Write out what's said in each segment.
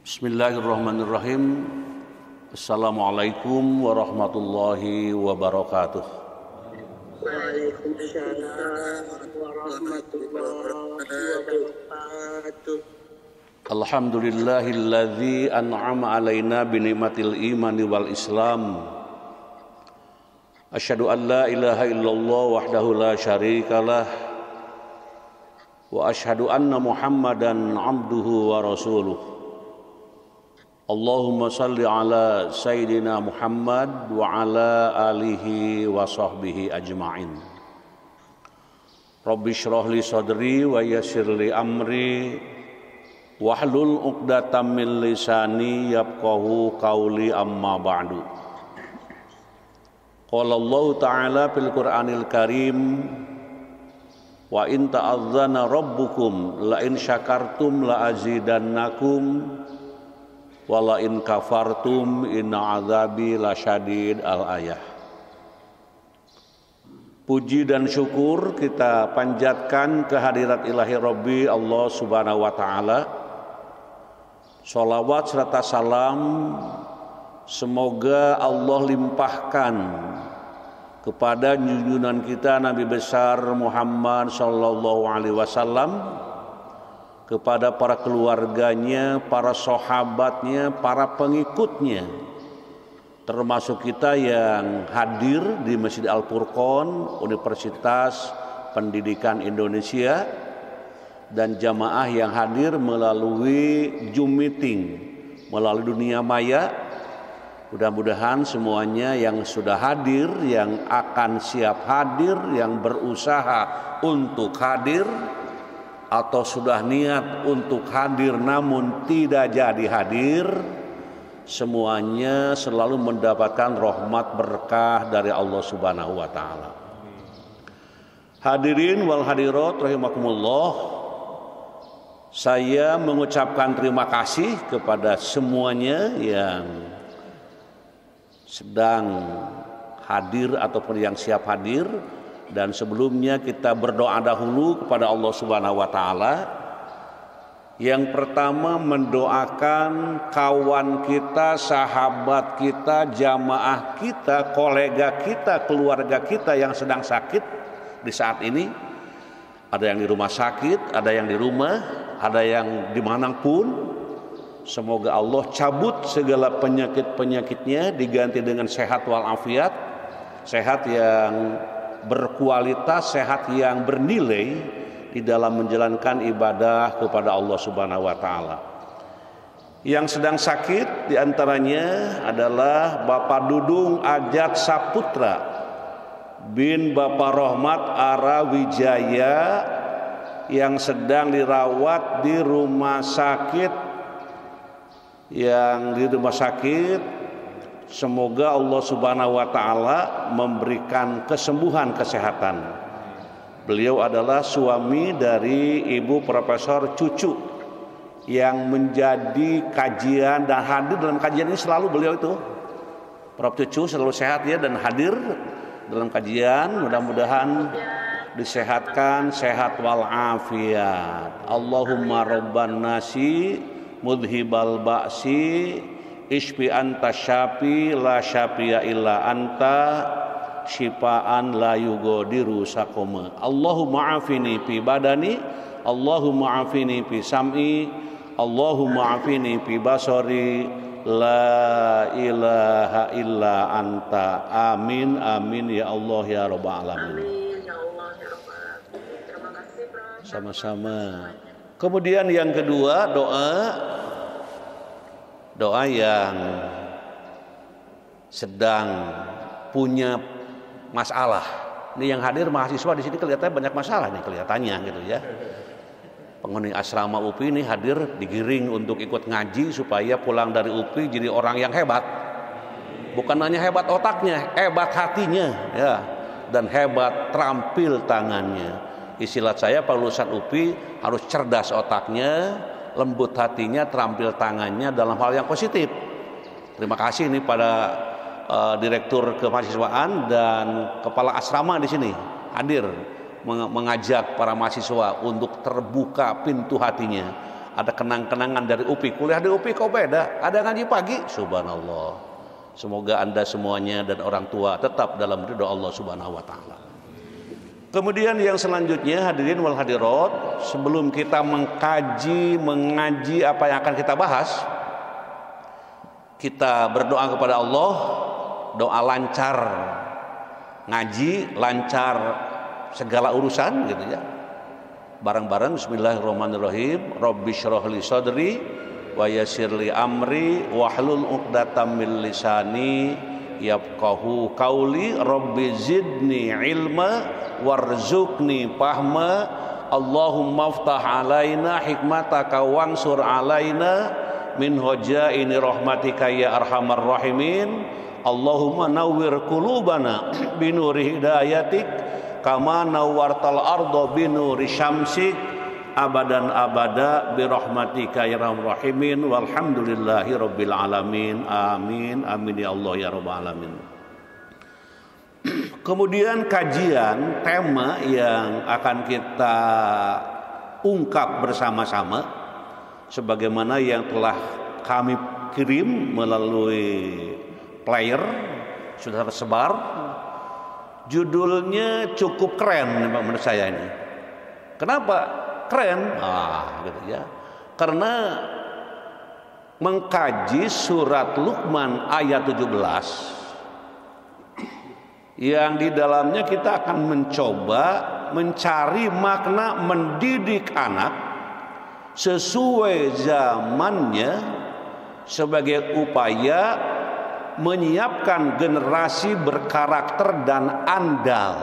Bismillahirrahmanirrahim. Assalamualaikum warahmatullahi wabarakatuh. Waalaikumsalam warahmatullahi wabarakatuh. Alhamdulillahilladzi an'ama alaina binikmatil imani wal islam. Asyhadu an la ilaha illallah wahdahu la syarikalah wa asyhadu anna Muhammadan abduhu wa rasuluh. Allahumma salli ala Sayyidina Muhammad wa ala alihi wa sahbihi ajma'in. Rabbi shrah li sadri wa yassir li amri wahlul 'uqdatam min lisani yafqahu qawli amma ba'du. Qala Allah Ta'ala fil Qur'anil Karim wa in ta'adzana rabbukum la in syakartum la azidannakum wala in kafartum inna azabi lasyadid al-ayah. Puji dan syukur kita panjatkan kehadirat ilahi Rabbi Allah Subhanahu wa Ta'ala. Sholawat serta salam semoga Allah limpahkan kepada junjungan kita Nabi besar Muhammad sallallahu alaihi wasallam, kepada para keluarganya, para sahabatnya, para pengikutnya, termasuk kita yang hadir di Masjid Al-Furqan, Universitas Pendidikan Indonesia, dan jamaah yang hadir melalui Zoom meeting, melalui dunia maya. Mudah-mudahan semuanya yang sudah hadir, yang akan siap hadir, yang berusaha untuk hadir, atau sudah niat untuk hadir namun tidak jadi hadir, semuanya selalu mendapatkan rahmat berkah dari Allah Subhanahu wa Ta'ala. Hadirin wal hadirat rahimakumullah, saya mengucapkan terima kasih kepada semuanya yang sedang hadir ataupun yang siap hadir. Dan sebelumnya kita berdoa dahulu kepada Allah Subhanahu wa Ta'ala. Yang pertama, mendoakan kawan kita, sahabat kita, jamaah kita, kolega kita, keluarga kita yang sedang sakit di saat ini. Ada yang di rumah sakit, ada yang di rumah, ada yang dimanapun. Semoga Allah cabut segala penyakit-penyakitnya, diganti dengan sehat walafiat, sehat yang berkualitas, sehat yang bernilai di dalam menjalankan ibadah kepada Allah Subhanahu wa Ta'ala. Yang sedang sakit diantaranya adalah Bapak Dudung Ajat Saputra bin Bapak Rahmat Arawijaya yang sedang dirawat di rumah sakit. Semoga Allah Subhanahu wa Ta'ala memberikan kesembuhan kesehatan. Beliau adalah suami dari Ibu Profesor Cucu yang menjadi kajian dan hadir dalam kajian ini selalu. Beliau itu Prof Cucu selalu sehat ya, dan hadir dalam kajian. Mudah-mudahan disehatkan, sehat walafiat. Allahumma rabban nasi mudhibal ba'si Ishfi anta syafi la syafiya illa anta syifaan la yugadiru saqama. Allahumma afini fi badani, Allahumma afini fi sam'i, Allahumma afini fi basari, la ilaha illa anta. Amin amin ya Allah ya rabbal alamin. Amin ya Allah ya rabbal alamin. Terima kasih Prof. Sama-sama. Kemudian yang kedua, doa yang sedang punya masalah. Ini yang hadir mahasiswa di sini kelihatannya banyak masalah nih kelihatannya gitu ya. Penghuni asrama UPI ini hadir digiring untuk ikut ngaji supaya pulang dari UPI jadi orang yang hebat. Bukan hanya hebat otaknya, hebat hatinya ya, dan hebat terampil tangannya. Istilah saya Pak lulusan UPI harus cerdas otaknya, lembut hatinya, terampil tangannya dalam hal yang positif. Terima kasih ini pada Direktur Kemahasiswaan dan Kepala Asrama di sini hadir mengajak para mahasiswa untuk terbuka pintu hatinya. ada kenang-kenangan dari UPI, kuliah di UPI kok beda, ada ngaji pagi, subhanallah. Semoga Anda semuanya dan orang tua tetap dalam ridho Allah Subhanahu wa taala. Kemudian yang selanjutnya, hadirin wal hadirat, sebelum kita mengaji apa yang akan kita bahas, kita berdoa kepada Allah, doa lancar ngaji, lancar segala urusan gitu ya. Bareng-bareng bismillahirrahmanirrahim. Rabbi shrah li sadri wa yassir li amri wahlul 'uqdatam min lisani yafqahu qauli. Rabbi zidni ilma warzuqni fahma. Allahumma aftah alaina hikmataka wansur alaina min hojaini rahmatika ya arhamar rahimin. Allahumma nawwir qulubana binuri hidayatik kama nawwartal arda binuri syamsik abadan abada birahmatika ya arhamar rahimin walhamdulillahi rabbil alamin. Amin amin ya Allah ya rabbal alamin. Kemudian kajian tema yang akan kita ungkap bersama-sama sebagaimana yang telah kami kirim melalui player sudah tersebar. Judulnya cukup keren menurut saya ini. Kenapa keren? Gitu ya. Karena mengkaji surat Luqman ayat 17 yang di dalamnya kita akan mencoba mencari makna mendidik anak sesuai zamannya sebagai upaya menyiapkan generasi berkarakter dan andal.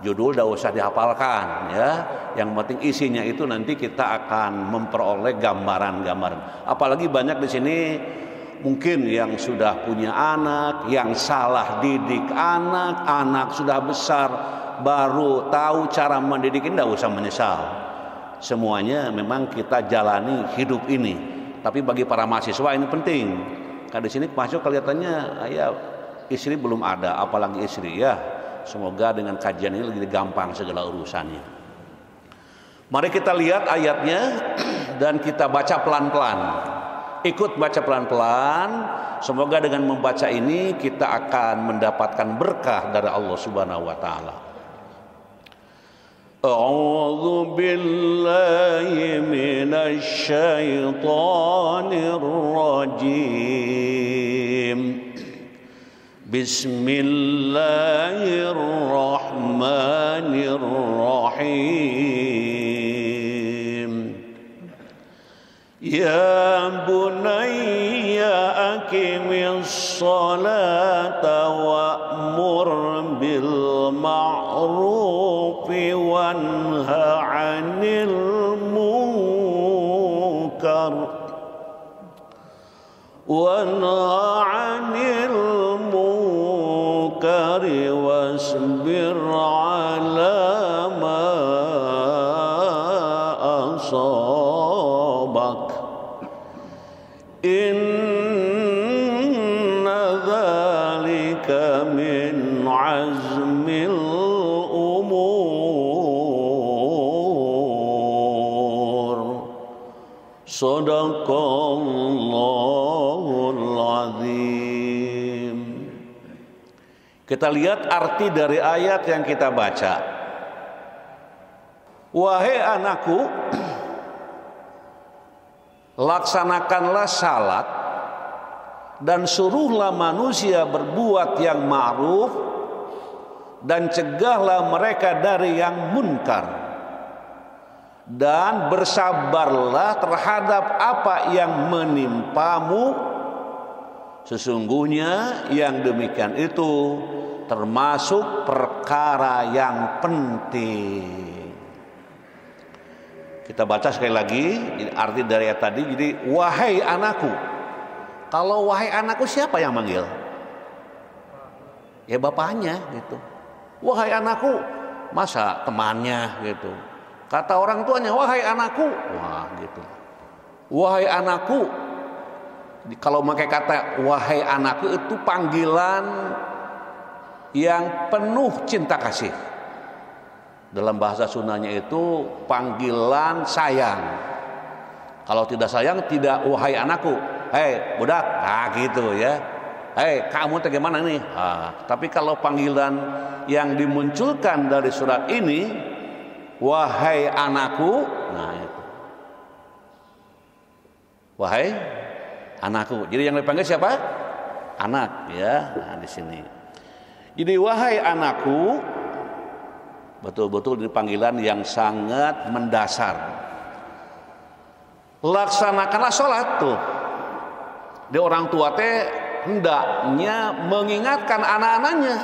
Judul tidak usah dihafalkan ya. Yang penting isinya itu nanti kita akan memperoleh gambaran-gambaran. Apalagi banyak di sini mungkin yang sudah punya anak, yang salah didik anak sudah besar baru tahu cara mendidik, tidak usah menyesal. Semuanya memang kita jalani hidup ini. Tapi bagi para mahasiswa ini penting. Karena di sini masuk kelihatannya ya istri belum ada, apalagi istri ya. Semoga dengan kajian ini lebih gampang segala urusannya. Mari kita lihat ayatnya dan kita baca pelan-pelan. Ikut baca pelan-pelan. Semoga dengan membaca ini kita akan mendapatkan berkah dari Allah Subhanahu wa taala. A'udzu billahi minasy syaithanir rajim. Bismillahirrahmanirrahim. Ya bunayya aqimis salata wa'mur bil ma'ruf wanha 'anil munkar wasbir 'ala ma asabak. Inna dzalika min azmil umur. Shadaqallahul azim. Kita lihat arti dari ayat yang kita baca. Wahai anakku, laksanakanlah salat dan suruhlah manusia berbuat yang ma'ruf dan cegahlah mereka dari yang munkar, dan bersabarlah terhadap apa yang menimpamu. Sesungguhnya yang demikian itu termasuk perkara yang penting. Kita baca sekali lagi arti dari ayat tadi. Jadi wahai anakku. Kalau wahai anakku siapa yang manggil? Ya bapaknya gitu. Wahai anakku, masa temannya gitu. Kata orang tuanya wahai anakku. Wah gitu. Wahai anakku. Kalau pakai kata wahai anakku itu panggilan yang penuh cinta kasih. Dalam bahasa Sundanya itu panggilan sayang. Kalau tidak sayang, tidak wahai anakku, hei budak, gitu ya. Hei kamu bagaimana nih? Tapi kalau panggilan yang dimunculkan dari surat ini, wahai anakku, nah itu. Wahai anakku. Jadi yang dipanggil siapa? Anak ya. Nah, di sini. Jadi wahai anakku, betul-betul di panggilan yang sangat mendasar. Laksanakanlah sholat tuh. Di orang tua teh hendaknya mengingatkan anak-anaknya.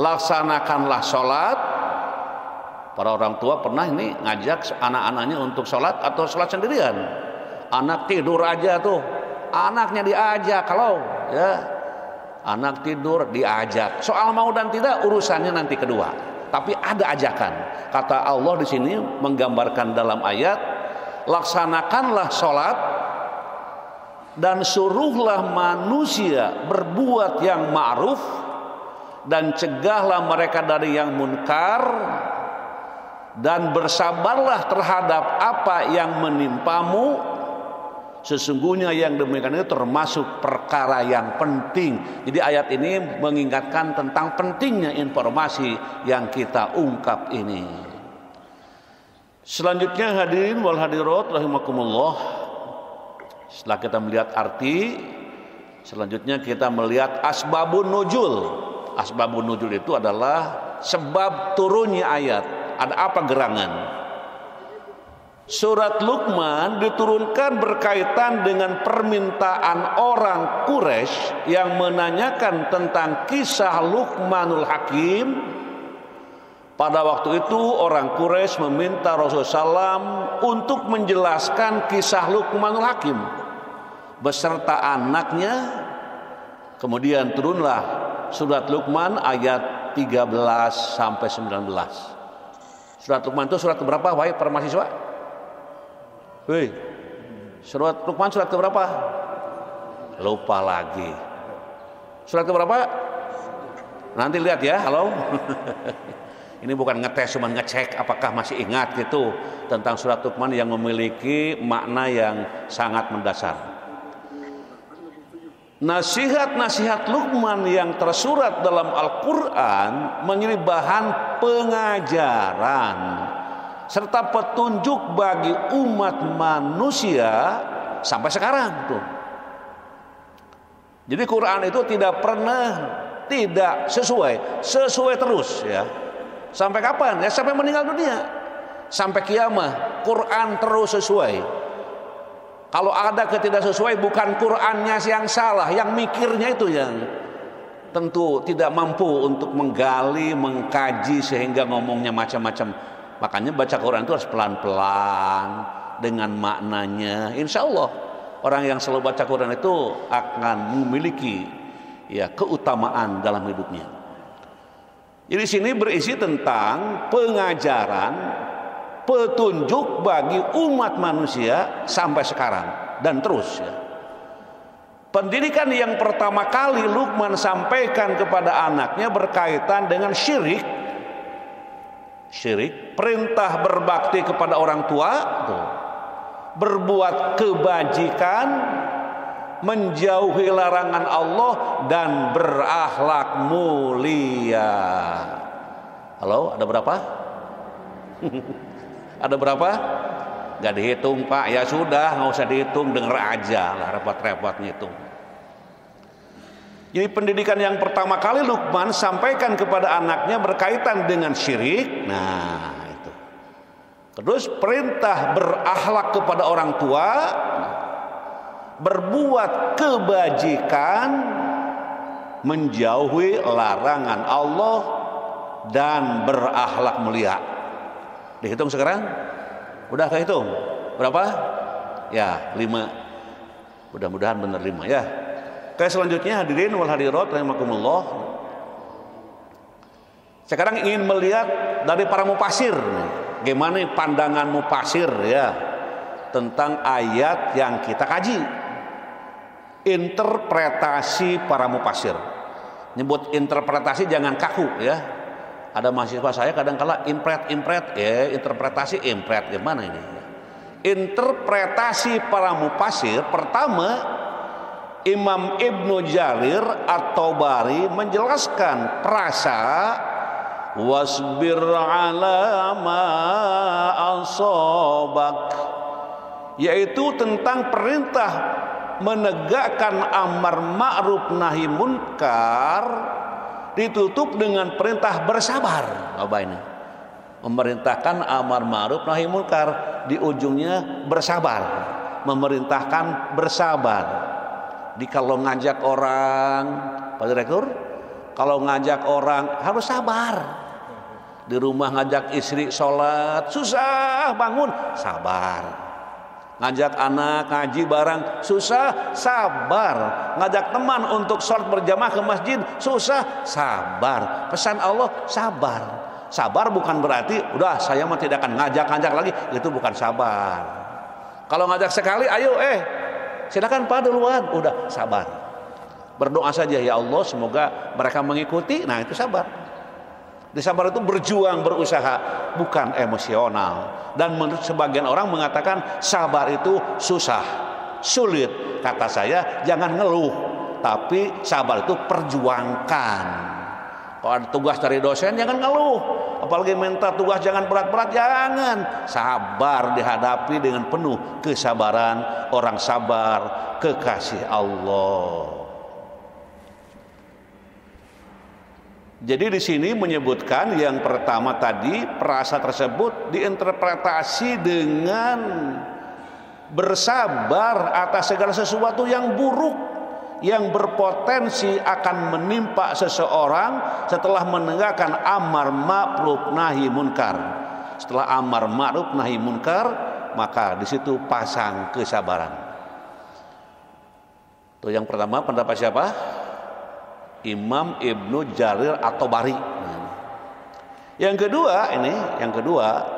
Laksanakanlah sholat. Para orang tua pernah ini ngajak anak-anaknya untuk sholat atau sholat sendirian. Anak tidur aja tuh, anaknya diajak. Kalau ya anak tidur diajak. Soal mau dan tidak urusannya nanti kedua. Tapi ada ajakan. Kata Allah di sini menggambarkan dalam ayat, laksanakanlah sholat dan suruhlah manusia berbuat yang ma'ruf dan cegahlah mereka dari yang munkar. Dan bersabarlah terhadap apa yang menimpamu. Sesungguhnya yang demikian itu termasuk perkara yang penting. Jadi ayat ini mengingatkan tentang pentingnya informasi yang kita ungkap ini. Selanjutnya hadirin wal hadirat rahimakumullah. Setelah kita melihat arti, selanjutnya kita melihat asbabun nuzul. Asbabun nuzul itu adalah sebab turunnya ayat. Ada apa gerangan? Surat Luqman diturunkan berkaitan dengan permintaan orang Quraisy yang menanyakan tentang kisah Luqmanul Hakim. Pada waktu itu orang Quraisy meminta Rasulullah SAW untuk menjelaskan kisah Luqmanul Hakim beserta anaknya. Kemudian turunlah surat Luqman ayat 13 sampai 19. Surat Luqman itu surat keberapa, wahai para mahasiswa? Hei, surat Luqman surat keberapa? Lupa lagi. Surat keberapa? Nanti lihat ya, halo. Ini bukan ngetes, cuma ngecek apakah masih ingat gitu tentang surat Luqman yang memiliki makna yang sangat mendasar. Nasihat-nasihat Luqman yang tersurat dalam Al-Quran menjadi bahan pengajaran serta petunjuk bagi umat manusia sampai sekarang tuh. Jadi Quran itu tidak pernah tidak sesuai terus ya. Sampai kapan? Ya sampai meninggal dunia, sampai kiamat Quran terus sesuai. Kalau ada ketidaksesuai, bukan Qur'annya yang salah, yang mikirnya itu yang tentu tidak mampu untuk menggali, mengkaji sehingga ngomongnya macam-macam. Makanya baca Quran itu harus pelan-pelan dengan maknanya. Insya Allah orang yang selalu baca Quran itu akan memiliki ya keutamaan dalam hidupnya. Jadi sini berisi tentang pengajaran, petunjuk bagi umat manusia sampai sekarang dan terus ya. Pendidikan yang pertama kali Luqman sampaikan kepada anaknya berkaitan dengan syirik. Syirik, perintah berbakti kepada orang tua, berbuat kebajikan, menjauhi larangan Allah dan berakhlak mulia. Halo, ada berapa? Ada berapa? Gak dihitung Pak. Ya sudah, nggak usah dihitung, denger aja lah, repot-repot ngitung. Jadi pendidikan yang pertama kali Luqman sampaikan kepada anaknya berkaitan dengan syirik. Nah itu. Terus perintah berakhlak kepada orang tua, berbuat kebajikan, menjauhi larangan Allah dan berakhlak mulia. Dihitung sekarang? Udah kehitung? Berapa? Ya, 5. Mudah-mudahan benar 5 ya. Oke, selanjutnya hadirin wal hadirat rahimakumullah. Sekarang ingin melihat dari para mufasir. Gimana pandangan mufasir ya tentang ayat yang kita kaji. Interpretasi para mufasir. Nyebut interpretasi jangan kaku ya. Ada mahasiswa saya kadang kala interpretasi gimana ini? interpretasi para mufasir, pertama Imam Ibnu Jarir At-Tabari menjelaskan frasa wasbir ala ma asabak, yaitu tentang perintah menegakkan amar ma'ruf nahi munkar ditutup dengan perintah bersabar. Apa ini? Memerintahkan amar ma'ruf nahi munkar, di ujungnya bersabar, memerintahkan bersabar. Di kalau ngajak orang, Pak Direktur, kalau ngajak orang harus sabar. Di rumah ngajak istri sholat, susah bangun, sabar. Ngajak anak ngaji bareng, susah, sabar. Ngajak teman untuk sholat berjamaah ke masjid, susah, sabar. Pesan Allah, sabar. Sabar bukan berarti udah saya mah tidak akan ngajak lagi, itu bukan sabar. Kalau ngajak sekali, ayo silakan Pak duluan, udah sabar. Berdoa saja, ya Allah semoga mereka mengikuti. Nah itu sabar. Di sabar itu berjuang, berusaha, bukan emosional. Dan menurut sebagian orang mengatakan sabar itu susah, sulit. Kata saya jangan ngeluh, tapi sabar itu perjuangkan. Kalau ada tugas dari dosen jangan ngeluh, apalagi minta tugas jangan berat-berat, jangan. Sabar dihadapi dengan penuh kesabaran. Orang sabar kekasih Allah. Jadi di sini menyebutkan yang pertama tadi, perasa tersebut diinterpretasi dengan bersabar atas segala sesuatu yang buruk yang berpotensi akan menimpa seseorang setelah menegakkan amar ma'ruf nahi munkar. Setelah amar ma'ruf nahi munkar, maka di situ pasang kesabaran. Itu yang pertama, pendapat siapa? Imam Ibnu Jarir At-Tabari. Yang kedua,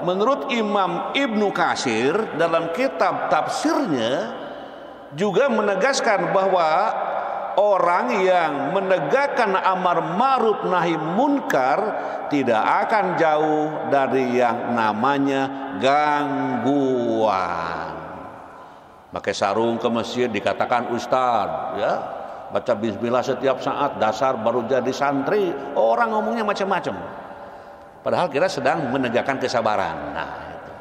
menurut Imam Ibnu Katsir dalam kitab tafsirnya juga menegaskan bahwa orang yang menegakkan amar ma'ruf nahi munkar tidak akan jauh dari yang namanya gangguan. Pakai sarung ke masjid dikatakan ustaz, ya. Baca bismillah setiap saat, dasar baru jadi santri. Orang ngomongnya macam-macam, padahal kita sedang menegakkan kesabaran. Nah, itu.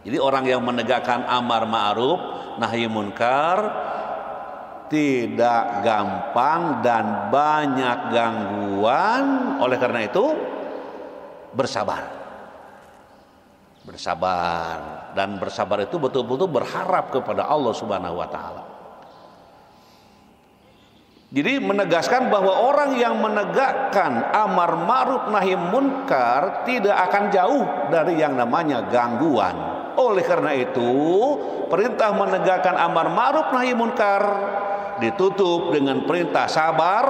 Jadi orang yang menegakkan amar ma'ruf nahi munkar tidak gampang dan banyak gangguan. Oleh karena itu bersabar. Dan bersabar itu betul-betul berharap kepada Allah Subhanahu wa taala. Jadi menegaskan bahwa orang yang menegakkan amar ma'ruf nahi munkar tidak akan jauh dari yang namanya gangguan. Oleh karena itu, perintah menegakkan amar ma'ruf nahi munkar ditutup dengan perintah sabar.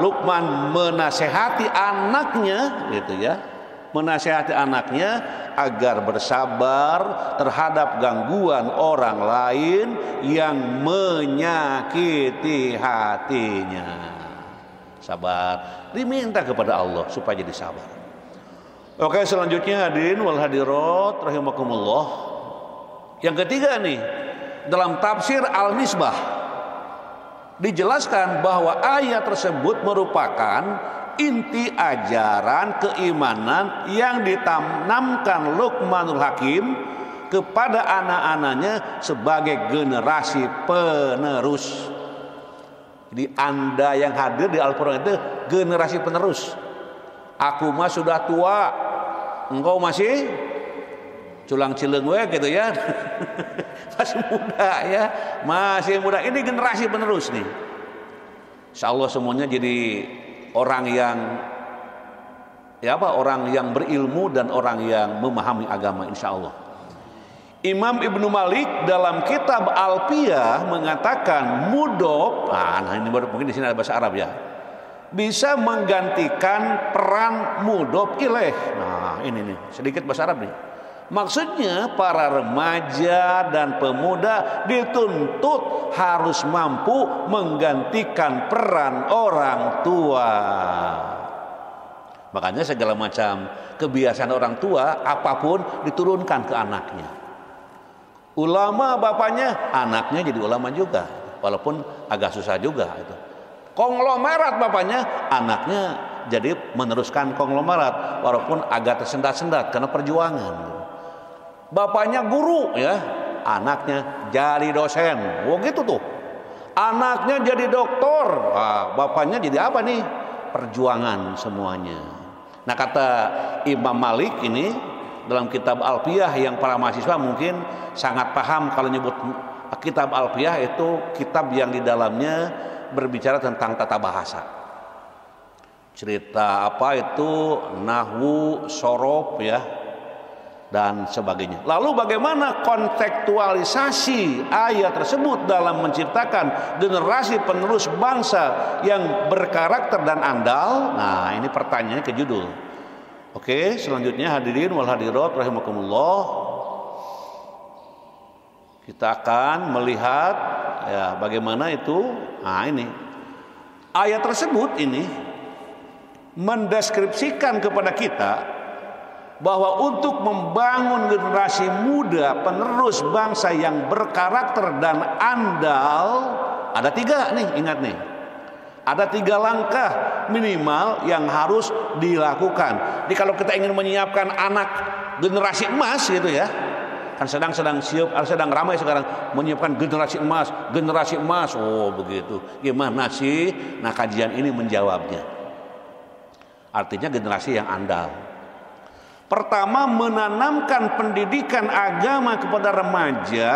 Luqman menasehati anaknya, gitu ya. Menasehati anaknya agar bersabar terhadap gangguan orang lain yang menyakiti hatinya. Sabar, diminta kepada Allah supaya jadi sabar. Oke, selanjutnya hadirin wal hadirat rahimakumullah. Yang ketiga nih, dalam tafsir Al-Misbah dijelaskan bahwa ayat tersebut merupakan inti ajaran keimanan yang ditanamkan Luqmanul Hakim kepada anak-anaknya sebagai generasi penerus. Jadi Anda yang hadir di Al-Quran itu generasi penerus. Aku mah sudah tua, engkau masih culang-cileng gitu ya. Masih muda ya, masih muda. Ini generasi penerus nih. Insyaallah semuanya jadi orang yang berilmu dan orang yang memahami agama, insya Allah. Imam Ibnu Malik dalam kitab Alfiyah mengatakan mudhof, ini mungkin di sini ada bahasa Arab ya, bisa menggantikan peran mudhof ilaih. Nah ini nih sedikit bahasa Arab nih. Maksudnya para remaja dan pemuda dituntut harus mampu menggantikan peran orang tua. Makanya segala macam kebiasaan orang tua apapun diturunkan ke anaknya. Ulama bapaknya, anaknya jadi ulama juga, walaupun agak susah juga itu. Konglomerat bapaknya, anaknya jadi meneruskan konglomerat, walaupun agak tersendat-sendat karena perjuangan. Bapaknya guru ya, anaknya jadi dosen. Wah gitu tuh. Anaknya jadi doktor, bapaknya jadi apa nih? Perjuangan semuanya. Nah kata Imam Malik ini dalam kitab Alfiyah, yang para mahasiswa mungkin sangat paham kalau nyebut kitab Alfiyah, itu kitab yang di dalamnya berbicara tentang tata bahasa. Cerita apa itu nahwu, sorof ya, dan sebagainya. Lalu bagaimana kontekstualisasi ayat tersebut dalam menciptakan generasi penerus bangsa yang berkarakter dan andal? Nah ini pertanyaannya ke judul. Oke, selanjutnya hadirin wal hadirat rahimakumullah, kita akan melihat ya bagaimana itu. Nah ini ayat tersebut ini mendeskripsikan kepada kita bahwa untuk membangun generasi muda penerus bangsa yang berkarakter dan andal, ada 3 nih, ingat nih, ada 3 langkah minimal yang harus dilakukan. Jadi kalau kita ingin menyiapkan anak generasi emas gitu ya, kan sedang ramai sekarang menyiapkan generasi emas. Oh begitu, gimana sih? Nah kajian ini menjawabnya. Artinya generasi yang andal. Pertama, menanamkan pendidikan agama kepada remaja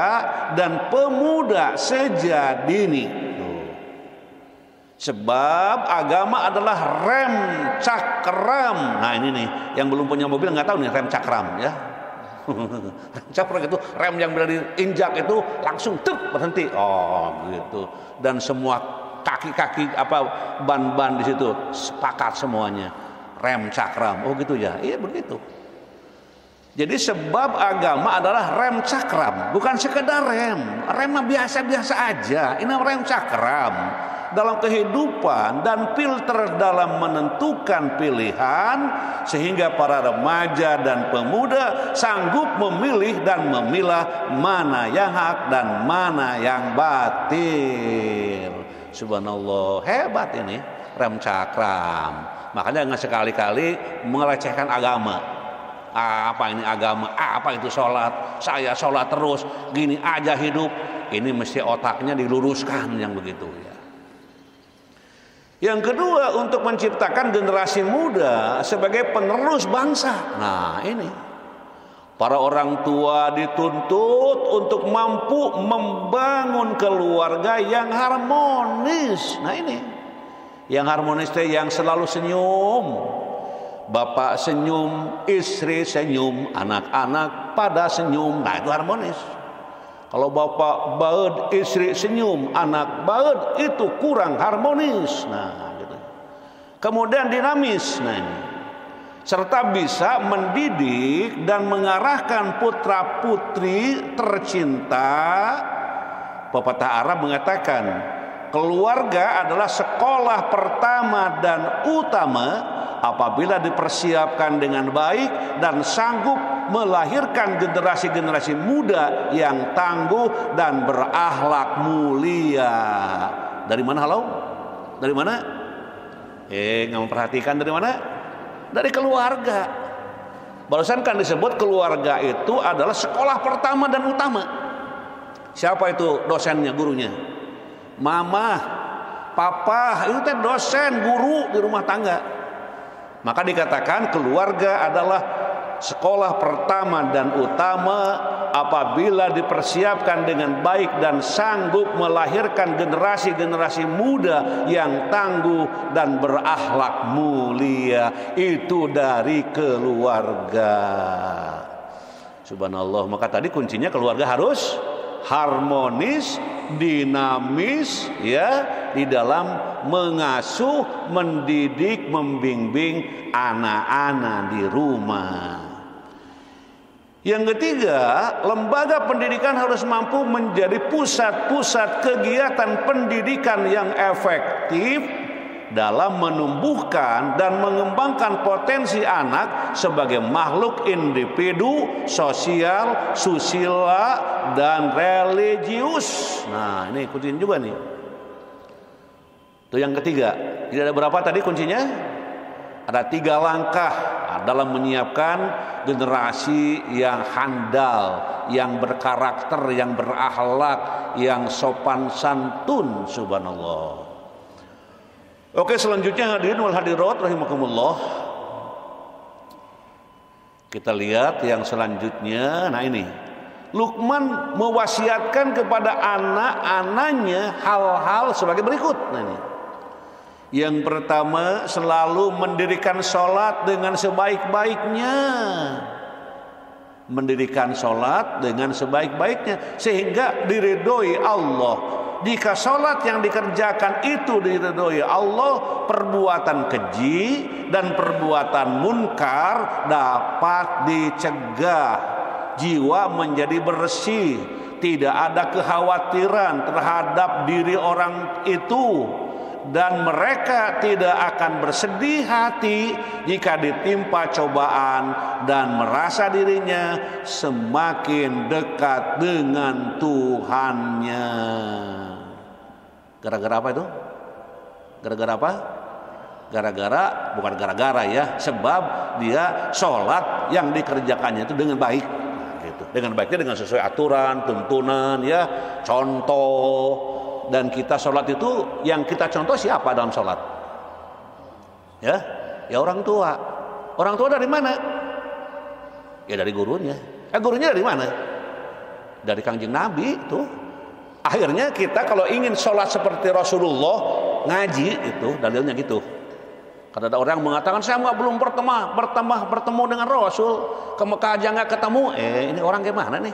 dan pemuda sejak dini. Sebab agama adalah rem cakram. Nah ini nih, yang belum punya mobil nggak tahu nih rem cakram ya. Cakram itu rem yang bila diinjak itu langsung berhenti. Oh gitu. Dan semua kaki-kaki ban-ban di situ sepakat semuanya. Rem cakram. Oh gitu ya. Iya begitu. Jadi sebab agama adalah rem cakram, bukan sekedar rem. Rem biasa-biasa aja. Ini rem cakram dalam kehidupan dan filter dalam menentukan pilihan, sehingga para remaja dan pemuda sanggup memilih dan memilah mana yang hak dan mana yang batil. Subhanallah, hebat ini rem cakram. Makanya nggak sekali-kali melecehkan agama. Apa ini agama? Apa itu sholat? Saya sholat terus, gini aja hidup. Ini mesti otaknya diluruskan yang begitu ya. Yang kedua, untuk menciptakan generasi muda sebagai penerus bangsa. Nah ini, para orang tua dituntut untuk mampu membangun keluarga yang harmonis. Nah ini, yang harmonis itu yang selalu senyum. Bapak senyum, istri senyum, anak-anak pada senyum. Nah itu harmonis. Kalau bapak baud, istri senyum, anak baud, itu kurang harmonis. Nah gitu. Kemudian dinamis. Nah ini, serta bisa mendidik dan mengarahkan putra putri tercinta. Pepatah Arab mengatakan, keluarga adalah sekolah pertama dan utama apabila dipersiapkan dengan baik dan sanggup melahirkan generasi-generasi muda yang tangguh dan berakhlak mulia. Dari mana halo? Dari mana? Nggak memperhatikan dari mana? Dari keluarga. Barusan kan disebut keluarga itu adalah sekolah pertama dan utama. Siapa itu dosennya, gurunya? Mama, papa, itu teh dosen, guru di rumah tangga. Maka dikatakan keluarga adalah sekolah pertama dan utama apabila dipersiapkan dengan baik dan sanggup melahirkan generasi-generasi muda yang tangguh dan berakhlak mulia. Itu dari keluarga. Subhanallah. Maka tadi kuncinya keluarga harus harmonis, dinamis ya, di dalam mengasuh, mendidik, membimbing anak-anak di rumah. Yang ketiga, lembaga pendidikan harus mampu menjadi pusat-pusat kegiatan pendidikan yang efektif dalam menumbuhkan dan mengembangkan potensi anak sebagai makhluk individu, sosial, susila, dan religius. Nah, ini kuncinya juga nih. Itu yang ketiga. Jadi ada berapa tadi kuncinya? Ada 3 langkah dalam menyiapkan generasi yang handal, yang berkarakter, yang berakhlak, yang sopan santun. Subhanallah. Oke, selanjutnya hadirin wal hadirat rahimakumullah. Kita lihat yang selanjutnya. Nah, ini Luqman mewasiatkan kepada anak-anaknya hal-hal sebagai berikut. Nah, ini. Yang pertama, selalu mendirikan sholat dengan sebaik-baiknya. Mendirikan sholat dengan sebaik-baiknya sehingga diridhoi Allah. Jika sholat yang dikerjakan itu diridhoi Allah, perbuatan keji dan perbuatan munkar dapat dicegah. Jiwa menjadi bersih, tidak ada kekhawatiran terhadap diri orang itu, dan mereka tidak akan bersedih hati jika ditimpa cobaan dan merasa dirinya semakin dekat dengan Tuhannya. Gara-gara apa itu? Gara-gara apa? Gara-gara, bukan gara-gara ya, sebab dia sholat yang dikerjakannya itu dengan baik, gitu. Dengan baiknya dengan sesuai aturan, tuntunan, ya, contoh. Dan kita sholat itu yang kita contoh siapa dalam sholat? Ya orang tua. Orang tua dari mana? Ya dari gurunya. Gurunya dari mana? Dari Kangjeng Nabi itu. Akhirnya kita kalau ingin sholat seperti Rasulullah, ngaji itu dalilnya gitu. Karena ada orang mengatakan saya belum bertemu dengan Rasul, ke Mekah aja nggak ketemu. Ini orang gimana nih?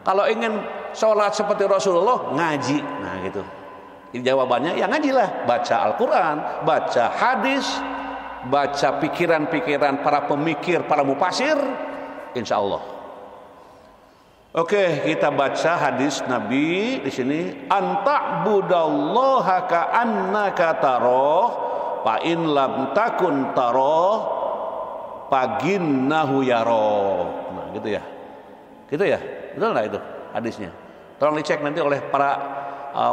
Kalau ingin sholat seperti Rasulullah, ngaji. Nah gitu. Jawabannya ya ngajilah. Baca Al-Quran, baca hadis, baca pikiran-pikiran para pemikir, para mufasir, insya Allah. Oke, kita baca hadis Nabi di sini. Anta'budallaha ka'annaka taroh, fa in lam takun taroh, faginnahu yaroh. Nah gitu ya. Gitu ya. Betul nggak itu hadisnya? Tolong dicek nanti oleh para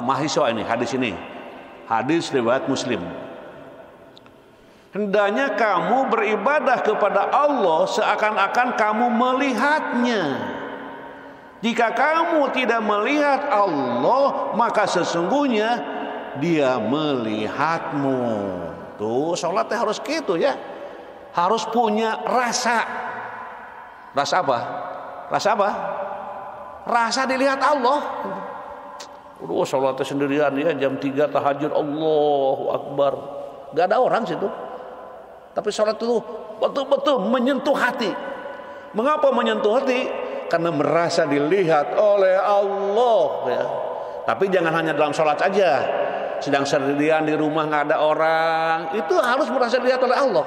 mahasiswa ini hadis ini. Hadis riwayat Muslim. Hendaknya kamu beribadah kepada Allah seakan-akan kamu melihatnya. Jika kamu tidak melihat Allah, maka sesungguhnya Dia melihatmu. Tuh, sholatnya harus gitu ya. Harus punya rasa. Rasa apa? Rasa apa? Rasa dilihat Allah. Sholatnya sendirian ya, jam 3 tahajud, Allahu Akbar. Gak ada orang situ. Tapi sholat itu betul-betul menyentuh hati. Mengapa menyentuh hati? Karena merasa dilihat oleh Allah ya. Tapi jangan hanya dalam sholat saja. Sedang sendirian di rumah gak ada orang, itu harus merasa dilihat oleh Allah.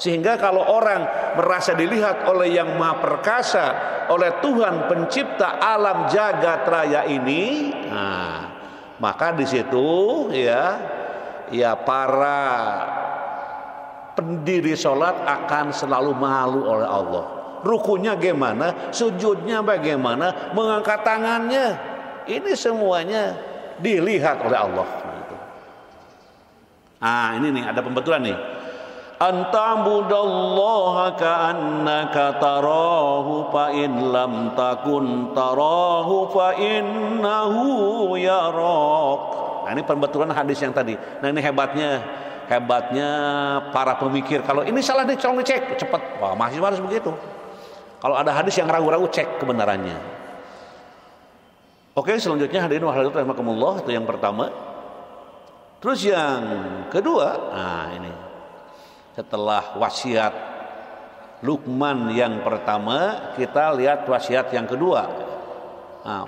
Sehingga kalau orang merasa dilihat oleh Yang Maha Perkasa, oleh Tuhan pencipta alam jagat raya ini, nah, maka di situ ya para pendiri sholat akan selalu malu oleh Allah. Rukunya bagaimana, sujudnya bagaimana, mengangkat tangannya, ini semuanya dilihat oleh Allah. Nah ini nih ada pembetulan nih. Anta'budallaha ka'annaka tarahu fa in lam takun tarahu fa innahu yarak. Nah ini pembetulan hadis yang tadi. Nah ini hebatnya para pemikir. Kalau ini salah nih, tolong dicek cepat. Wah, mahasiswa harus begitu. Kalau ada hadis yang ragu-ragu, cek kebenarannya. Oke, selanjutnya hadirin wa hadirat rahimakumullah, itu yang pertama. Terus yang kedua, nah ini setelah wasiat Luqman yang pertama, kita lihat wasiat yang kedua. Nah,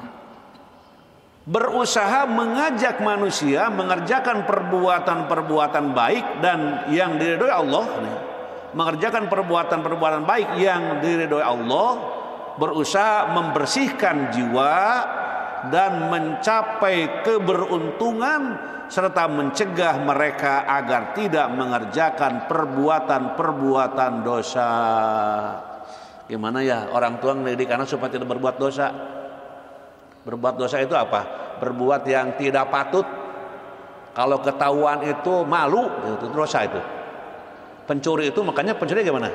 berusaha mengajak manusia mengerjakan perbuatan-perbuatan baik dan yang diridhoi Allah. Mengerjakan perbuatan-perbuatan baik yang diridhoi Allah, berusaha membersihkan jiwa dan mencapai keberuntungan serta mencegah mereka agar tidak mengerjakan perbuatan-perbuatan dosa. Gimana ya orang tua mendidik anak supaya tidak berbuat dosa? Berbuat dosa itu apa? Berbuat yang tidak patut. Kalau ketahuan itu malu, itu dosa itu. Pencuri itu makanya pencuri gimana?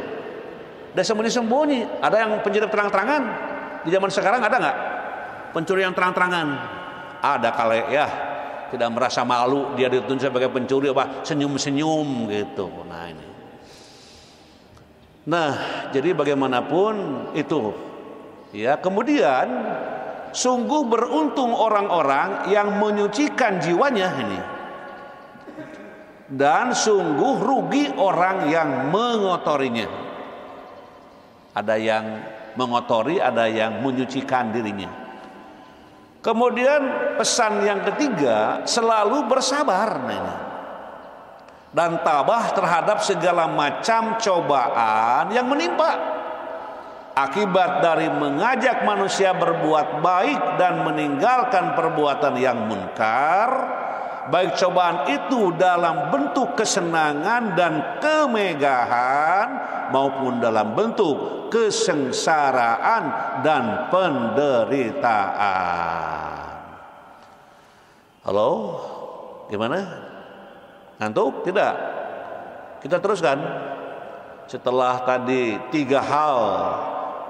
Udah sembunyi-sembunyi. Ada yang pencuri terang-terangan. Di zaman sekarang ada nggak pencuri yang terang-terangan? Ada kali ya. Tidak merasa malu dia dituntut sebagai pencuri, apa senyum-senyum gitu. Nah ini. Nah, jadi bagaimanapun itu ya, kemudian sungguh beruntung orang-orang yang menyucikan jiwanya ini. Dan sungguh rugi orang yang mengotorinya. Ada yang mengotori, ada yang menyucikan dirinya. Kemudian pesan yang ketiga, selalu bersabar dan tabah terhadap segala macam cobaan yang menimpa. Akibat dari mengajak manusia berbuat baik dan meninggalkan perbuatan yang munkar, baik cobaan itu dalam bentuk kesenangan dan kemegahan maupun dalam bentuk kesengsaraan dan penderitaan. Halo, gimana? Ngantuk? Tidak? Kita teruskan. Setelah tadi 3 hal,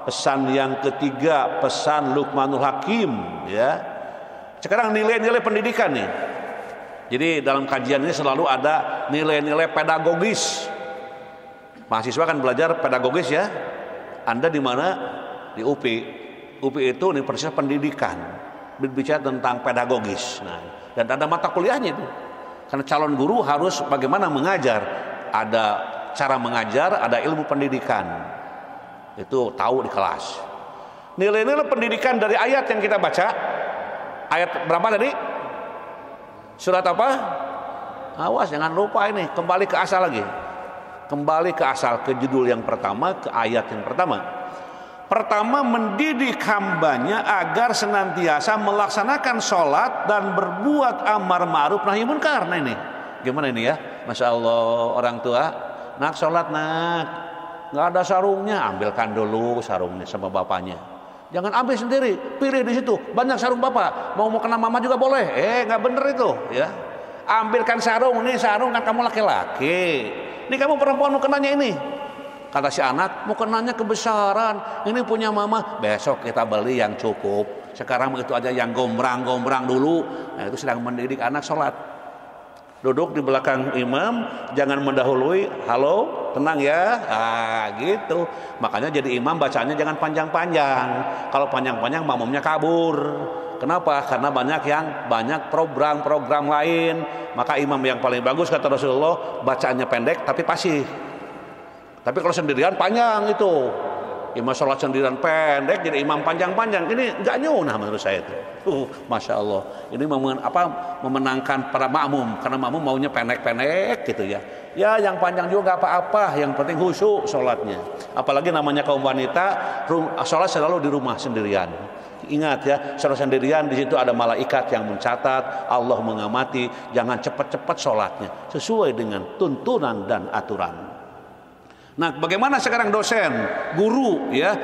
pesan yang ketiga, pesan Luqmanul Hakim, ya. Sekarang nilai-nilai pendidikan nih. Jadi dalam kajian ini selalu ada nilai-nilai pedagogis. Mahasiswa kan belajar pedagogis ya. Anda di mana? Di UPI. UPI itu Universitas Pendidikan. Berbicara tentang pedagogis. Nah, dan ada mata kuliahnya itu. Karena calon guru harus bagaimana mengajar. Ada cara mengajar, ada ilmu pendidikan. Itu tahu di kelas. Nilai-nilai pendidikan dari ayat yang kita baca. Ayat berapa tadi? Surat apa? Awas jangan lupa ini, kembali ke asal lagi. Kembali ke asal, ke judul yang pertama, ke ayat yang pertama. Pertama, mendidik hambanya agar senantiasa melaksanakan sholat dan berbuat amar ma'ruf nahi munkar. Nah ini, gimana ini ya? Masya Allah, orang tua, nak sholat nak, nggak ada sarungnya, ambilkan dulu sarungnya sama bapaknya. Jangan ambil sendiri, pilih di situ. Banyak sarung bapak, mau kena mama juga boleh. Nggak bener itu, ya. Ambilkan sarung, nih sarung kan kamu laki-laki. Ini kamu perempuan mau kenanya ini. Kata si anak, mau kenanya kebesaran. Ini punya mama, besok kita beli yang cukup. Sekarang itu aja yang gombrang-gombrang dulu. Nah itu sedang mendidik anak sholat. Duduk di belakang imam, jangan mendahului. Halo, tenang ya. Gitu. Makanya jadi imam bacanya jangan panjang-panjang. Kalau panjang-panjang makmumnya kabur. Kenapa? Karena banyak program-program lain. Maka imam yang paling bagus kata Rasulullah, bacaannya pendek tapi fasih. Tapi kalau sendirian panjang itu. Imam sholat sendirian pendek, jadi imam panjang-panjang. Ini nggak nyunah menurut saya itu. Masya Allah. Ini memenangkan para makmum, karena makmum maunya pendek-pendek gitu ya. Ya yang panjang juga nggak apa-apa, yang penting khusyuk sholatnya. Apalagi namanya kaum wanita, sholat selalu di rumah sendirian. Ingat ya, sholat sendirian di situ ada malaikat yang mencatat, Allah mengamati. Jangan cepat-cepat sholatnya, sesuai dengan tuntunan dan aturan. Nah, bagaimana sekarang dosen, guru, ya,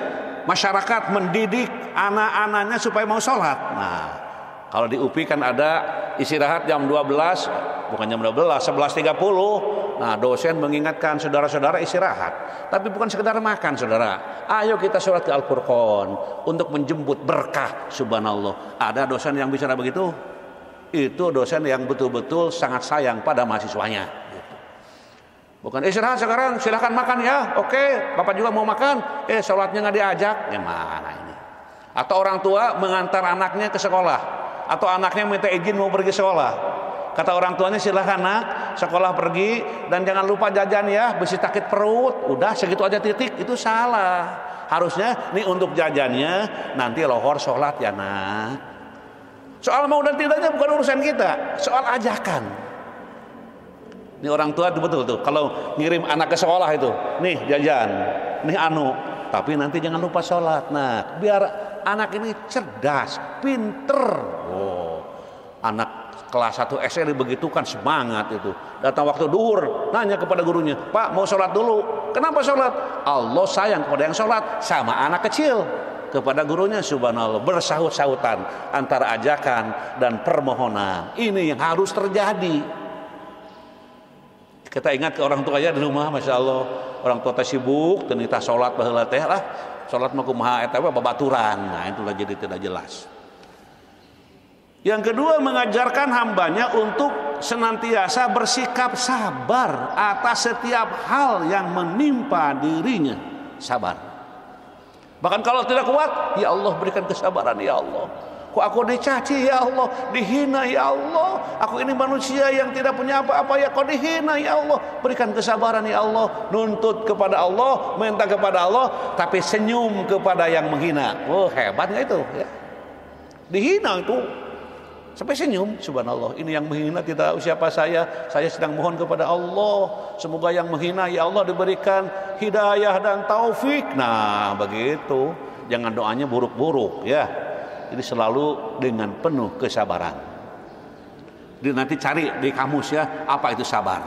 masyarakat mendidik anak-anaknya supaya mau sholat? Nah, kalau di UPI kan ada istirahat jam 12, bukan jam 12, 11.30. Nah, dosen mengingatkan saudara-saudara istirahat. Tapi bukan sekedar makan, saudara. Ayo kita sholat ke Al-Furqan untuk menjemput berkah, subhanallah. Ada dosen yang bicara begitu? Itu dosen yang betul-betul sangat sayang pada mahasiswanya. Bukan istirahat sekarang, silahkan makan ya. Oke, bapak juga mau makan. Sholatnya nggak diajak. Gimana ini? Atau orang tua mengantar anaknya ke sekolah, atau anaknya minta izin mau pergi sekolah. Kata orang tuanya, silahkan nak, sekolah pergi dan jangan lupa jajan ya, besi sakit perut. Udah segitu aja titik. Itu salah. Harusnya nih untuk jajannya nanti lohor sholat ya nak. Soal mau dan tidaknya bukan urusan kita, soal ajakan. Ini orang tua itu betul tuh. Kalau ngirim anak ke sekolah itu, nih jajan, nih anu, tapi nanti jangan lupa sholat. Nah, biar anak ini cerdas, pinter. Oh, anak kelas 1 SD begitukan semangat itu. Datang waktu duhur, nanya kepada gurunya, Pak mau sholat dulu. Kenapa sholat? Allah sayang kepada yang sholat. Sama anak kecil kepada gurunya, subhanallah, bersahut-sahutan antara ajakan dan permohonan. Ini yang harus terjadi. Kita ingat ke orang tua ya di rumah, masya Allah, orang tua teh sibuk, tenita sholat baheula teh lah, sholat mah kumaha eta babaturan. Nah itulah jadi tidak jelas. Yang kedua, mengajarkan hambanya untuk senantiasa bersikap sabar atas setiap hal yang menimpa dirinya. Sabar. Bahkan kalau tidak kuat, ya Allah berikan kesabaran ya Allah. Kok aku dicaci ya Allah, dihina ya Allah. Aku ini manusia yang tidak punya apa-apa ya, kok dihina ya Allah. Berikan kesabaran ya Allah. Nuntut kepada Allah, minta kepada Allah, tapi senyum kepada yang menghina. Oh hebat nggak itu? Ya. Dihina itu sampai senyum, subhanallah. Ini yang menghina tidak siapa saya sedang mohon kepada Allah, semoga yang menghina ya Allah diberikan hidayah dan taufik. Nah begitu, jangan doanya buruk-buruk ya. Jadi selalu dengan penuh kesabaran. Jadi nanti cari di kamus ya, apa itu sabar.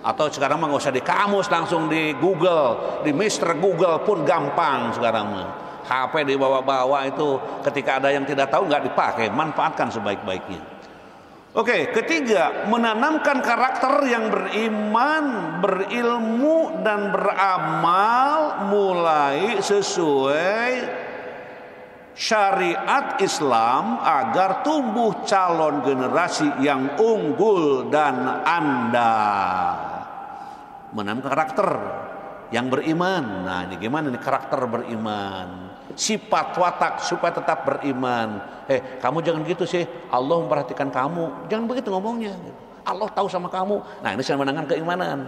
Atau sekarang mah nggak usah di kamus, langsung di Google, di Mr. Google pun gampang sekarang mah. HP dibawa-bawa itu, ketika ada yang tidak tahu nggak dipakai, manfaatkan sebaik-baiknya. Oke, ketiga, menanamkan karakter yang beriman, berilmu dan beramal mulai sesuai syariat Islam agar tumbuh calon generasi yang unggul dan andal. Menanamkan karakter yang beriman. Nah, ini gimana nih karakter beriman? Sifat watak supaya tetap beriman. Kamu jangan gitu sih, Allah memperhatikan kamu. Jangan begitu ngomongnya. Allah tahu sama kamu. Nah ini saya menanamkan keimanan.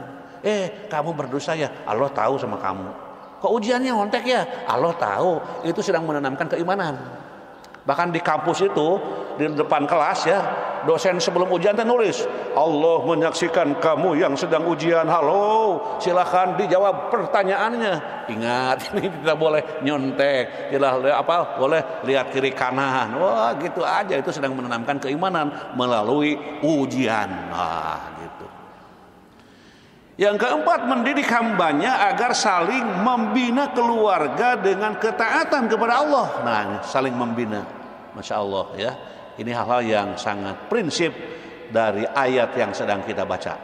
Kamu berdosa ya, Allah tahu sama kamu. Kok ujiannya ngontek ya, Allah tahu. Itu sedang menanamkan keimanan. Bahkan di kampus itu, di depan kelas ya, dosen sebelum ujian nulis, Allah menyaksikan kamu yang sedang ujian. Halo, silahkan dijawab pertanyaannya. Ingat, ini tidak boleh nyontek, tidak boleh lihat kiri kanan. Wah, gitu aja. Itu sedang menanamkan keimanan melalui ujian. Nah, gitu. Yang keempat, mendidik hambanya agar saling membina keluarga dengan ketaatan kepada Allah. Nah, ini saling membina. Masya Allah ya. Ini hal-hal yang sangat prinsip dari ayat yang sedang kita baca.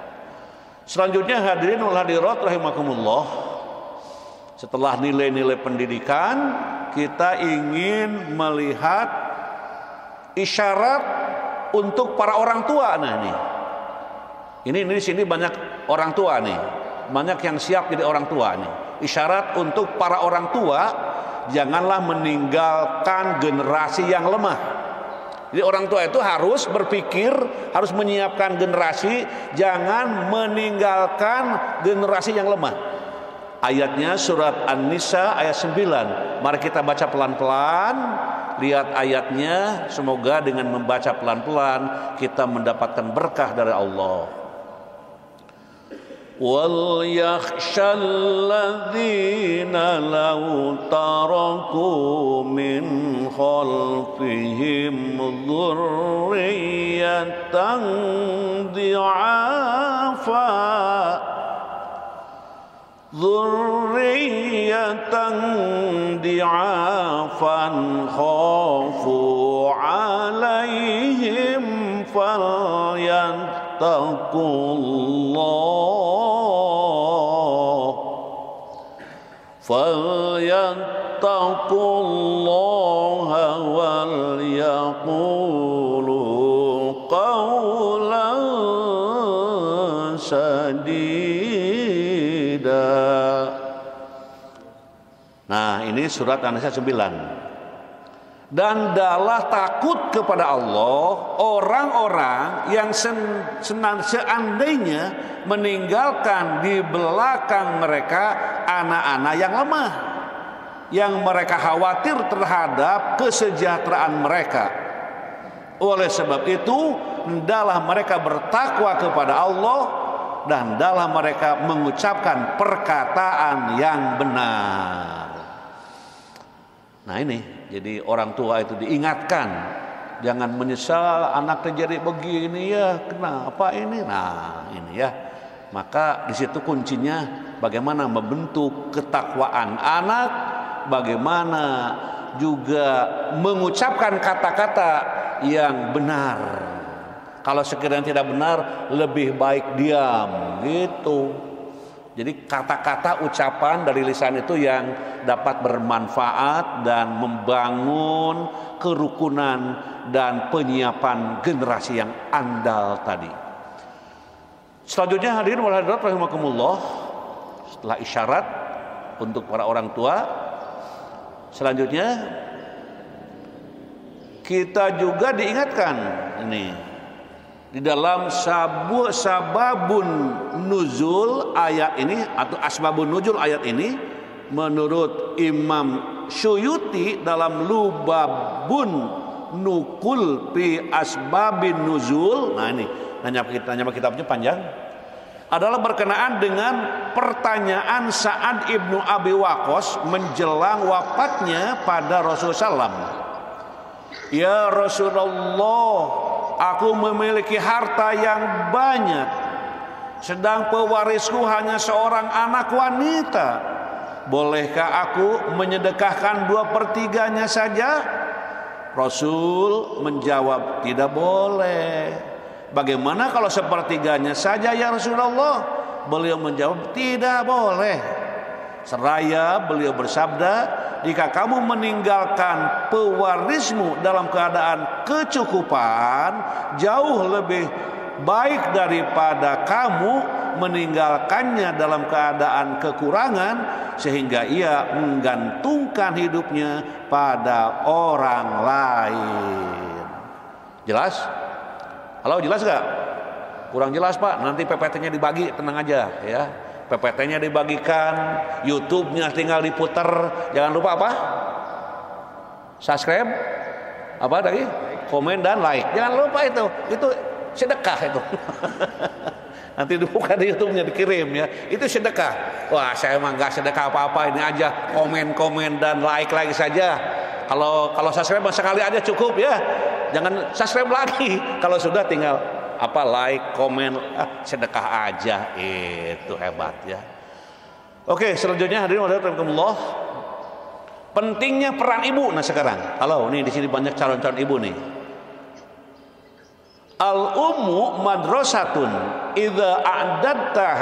Selanjutnya hadirin wal hadirat rahimakumullah. Setelah nilai-nilai pendidikan, kita ingin melihat isyarat untuk para orang tua. Nah ini di sini banyak orang tua nih, banyak yang siap jadi orang tua nih. Isyarat untuk para orang tua, janganlah meninggalkan generasi yang lemah. Jadi orang tua itu harus berpikir, harus menyiapkan generasi, jangan meninggalkan generasi yang lemah. Ayatnya surat An-Nisa ayat 9. Mari kita baca pelan-pelan, lihat ayatnya. Semoga dengan membaca pelan-pelan kita mendapatkan berkah dari Allah. وَلْيَخْشَى الَّذِينَ لَوْ تَرَكُوا مِنْ خَلْفِهِمْ ذُرِّيَّةً ضِعَافًا خَافُوا عَلَيْهِمْ فَلْيَتَّقُوا اللَّهَ وَلْيَقُولُوا قَوْلًا سَدِيدًا. Nah, ini surat An-Nisa 9. Dan adalah takut kepada Allah orang-orang yang seandainya meninggalkan di belakang mereka anak-anak yang lemah, yang mereka khawatir terhadap kesejahteraan mereka. Oleh sebab itu, hendaklah mereka bertakwa kepada Allah dan hendaklah mereka mengucapkan perkataan yang benar. Nah ini, Jadi orang tua itu diingatkan, jangan menyesal anak terjadi begini ya, kenapa ini? Nah, ini ya. Maka di situ kuncinya bagaimana membentuk ketakwaan anak, bagaimana juga mengucapkan kata-kata yang benar. Kalau sekiranya tidak benar, lebih baik diam, gitu. Jadi kata-kata ucapan dari lisan itu yang dapat bermanfaat dan membangun kerukunan dan penyiapan generasi yang andal tadi. Selanjutnya hadirin wal hadirat rahimakumullah, setelah isyarat untuk para orang tua, selanjutnya kita juga diingatkan ini di dalam sababun nuzul ayat ini atau asbabun nuzul ayat ini, menurut Imam Syuyuti dalam Lubabun Nukul fi asbabin nuzul. Nah ini nanya kitabnya panjang, adalah berkenaan dengan pertanyaan Sa'ad ibnu Abi Waqqas menjelang wafatnya pada Rasulullah SAW. Ya Rasulullah, aku memiliki harta yang banyak, sedang pewarisku hanya seorang anak wanita. Bolehkah aku menyedekahkan 2/3-nya saja? Rasul menjawab, tidak boleh. Bagaimana kalau 1/3-nya saja ya Rasulullah? Beliau menjawab, tidak boleh. Seraya beliau bersabda, jika kamu meninggalkan pewarismu dalam keadaan kecukupan, jauh lebih baik daripada kamu meninggalkannya dalam keadaan kekurangan, sehingga ia menggantungkan hidupnya pada orang lain. Jelas? Halo, jelas gak? Kurang jelas Pak, nanti PPT-nya dibagi, tenang aja ya. PPT-nya dibagikan, YouTube-nya tinggal diputer. Jangan lupa apa? Subscribe, apa tadi? Komen dan like. Jangan lupa itu sedekah itu. Nanti dibuka di YouTube-nya, dikirim ya. Itu sedekah. Wah, saya emang nggak sedekah apa-apa, ini aja komen dan like saja. Kalau subscribe sekali aja cukup ya. Jangan subscribe lagi. Kalau sudah tinggal like, komen, sedekah aja, itu hebat ya. Oke, selanjutnya hadirin wabarakatuh. Pentingnya peran ibu. Nah sekarang, halo, nih di sini banyak calon-calon ibu nih. Al ummu madrasatun idza a'dadta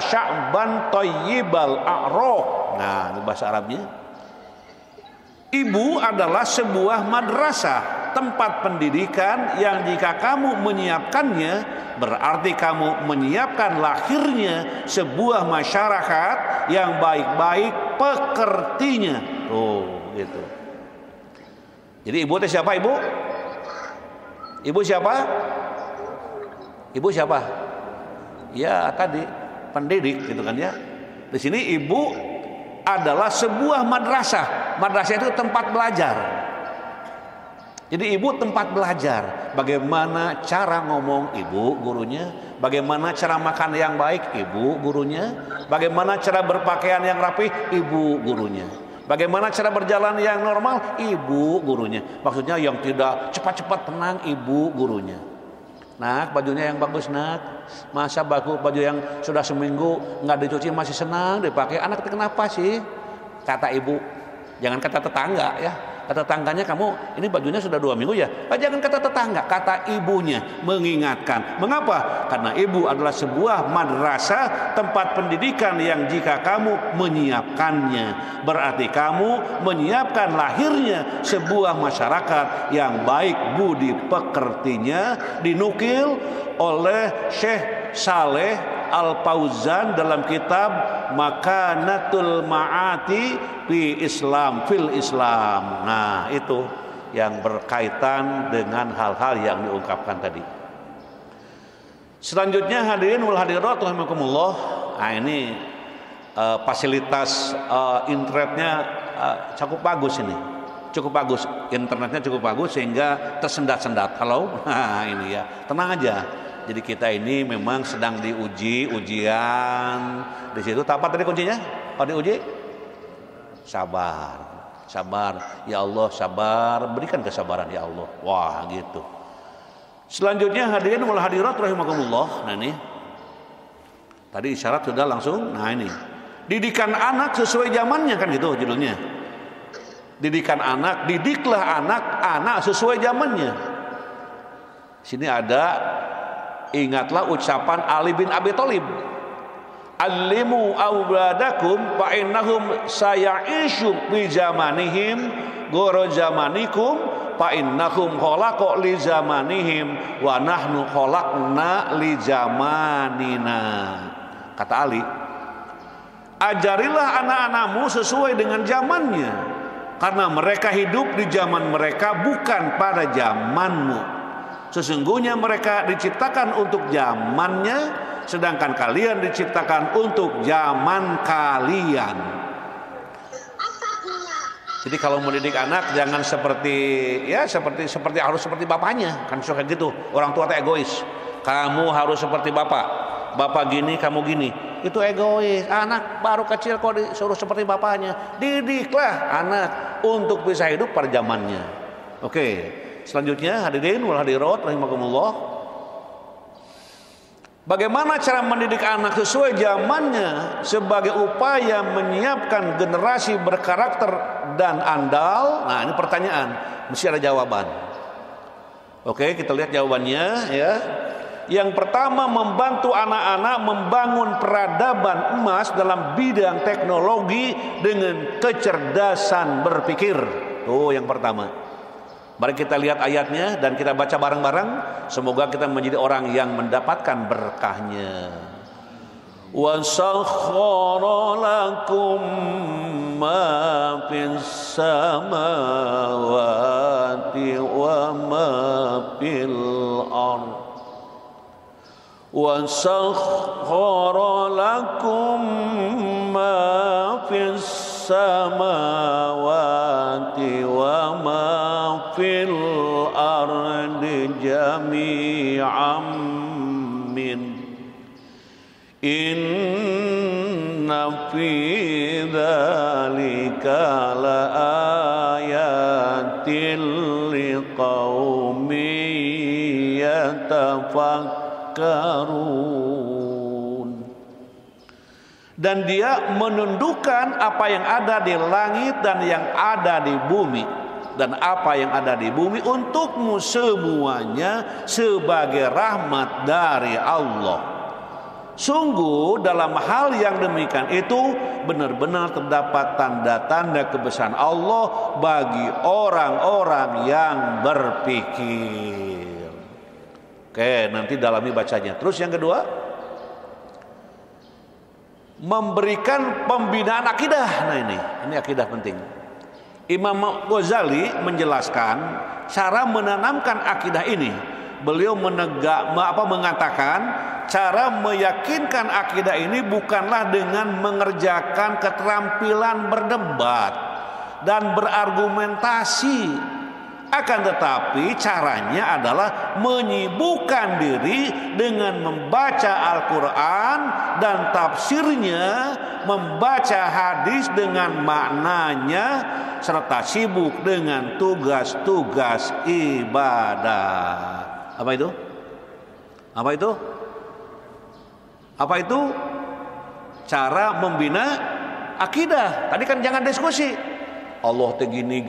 sya'ban thayyibal a'raq. Nah, ini bahasa Arabnya. Ibu adalah sebuah madrasah, tempat pendidikan yang jika kamu menyiapkannya, berarti kamu menyiapkan lahirnya sebuah masyarakat yang baik-baik pekertinya. Gitu. Jadi ibu itu siapa ibu? Ibu siapa? Ibu siapa? Ya tadi pendidik gitu kan ya. Di sini ibu adalah sebuah madrasah. Madrasah itu tempat belajar. Jadi ibu tempat belajar. Bagaimana cara ngomong, ibu gurunya. Bagaimana cara makan yang baik, ibu gurunya. Bagaimana cara berpakaian yang rapi, ibu gurunya. Bagaimana cara berjalan yang normal, ibu gurunya. Maksudnya yang tidak cepat-cepat tenang, ibu gurunya. Nak, bajunya yang bagus nak. Masa baju yang sudah seminggu nggak dicuci masih senang dipakai. Anak itu kenapa sih? Kata ibu. Jangan kata tetangga ya. Kata tetangganya, kamu ini bajunya sudah 2 minggu ya. Jangan kata tetangga, kata ibunya mengingatkan. Mengapa? Karena ibu adalah sebuah madrasah, tempat pendidikan yang jika kamu menyiapkannya, berarti kamu menyiapkan lahirnya sebuah masyarakat yang baik budi pekertinya. Dinukil oleh Syekh Saleh Al-Fauzan dalam kitab Makanatul Ma'ati fil Islam. Nah, itu yang berkaitan dengan hal-hal yang diungkapkan tadi. Selanjutnya hadirin wal hadirat rahimakumullah. Nah, ini fasilitas internetnya cukup bagus ini. Cukup bagus, internetnya cukup bagus sehingga tersendat-sendat. Halo. Nah, ini ya. Tenang aja. Jadi kita ini memang sedang ujian di situ. Apa tadi kuncinya? Kalau diuji, sabar. sabar. Ya Allah, sabar, berikan kesabaran ya Allah. Wah, gitu. Selanjutnya hadirin wal hadirat rahimakumullah. Nah ini tadi isyarat sudah langsung. Nah ini didikan anak sesuai zamannya, kan gitu judulnya. Didikan anak, didiklah anak sesuai zamannya. Sini ada, ingatlah ucapan Ali bin Abi Thalib. Allimu awladakum fa innahum saya'ishu bi zamanihim ghayra zamanikum fa innahum khalaqu li zamanihim wa nahnu khalaqna li zamanina. Kata Ali, ajarilah anak-anakmu sesuai dengan zamannya, karena mereka hidup di zaman mereka, bukan pada zamanmu. Sesungguhnya mereka diciptakan untuk zamannya, sedangkan kalian diciptakan untuk zaman kalian. Jadi kalau mendidik anak jangan seperti harus seperti bapaknya, kan suka gitu. Orang tua itu egois. Kamu harus seperti bapak gini, kamu gini. Itu egois. Anak baru kecil kok disuruh seperti bapaknya. Didiklah anak untuk bisa hidup pada zamannya. Oke. Selanjutnya hadirin wal hadirat rahimakumullah. Bagaimana cara mendidik anak sesuai zamannya sebagai upaya menyiapkan generasi berkarakter dan andal? Nah, ini pertanyaan, mesti ada jawaban. Oke, kita lihat jawabannya ya. Yang pertama, membantu anak-anak membangun peradaban emas dalam bidang teknologi dengan kecerdasan berpikir. Tuh yang pertama. Mari kita lihat ayatnya dan kita baca bareng-bareng. Semoga kita menjadi orang yang mendapatkan berkahnya. Wa sakhkhara lakum ma fis samawati wa ma fil ardh. Wa sakhkhara lakum ma fis samawati wa ma fil ardi jami'an min inna fi dzalika la ayatin liqaumin yatafakkarun. Dan dia menundukkan apa yang ada di langit dan yang ada di bumi, dan apa yang ada di bumi untukmu semuanya sebagai rahmat dari Allah. Sungguh dalam hal yang demikian itu benar-benar terdapat tanda-tanda kebesaran Allah bagi orang-orang yang berpikir. Oke, nanti dalami bacanya. Terus yang kedua, memberikan pembinaan akidah. Nah ini akidah penting. Imam Ghazali menjelaskan cara menanamkan akidah ini. Beliau mengatakan cara meyakinkan akidah ini bukanlah dengan mengerjakan keterampilan berdebat dan berargumentasi, akan tetapi caranya adalah menyibukkan diri dengan membaca Al-Quran dan tafsirnya, membaca hadis dengan maknanya, serta sibuk dengan tugas-tugas ibadah. Apa itu? Apa itu? Apa itu? Cara membina akidah. Tadi kan jangan diskusi. Allah tuh gini,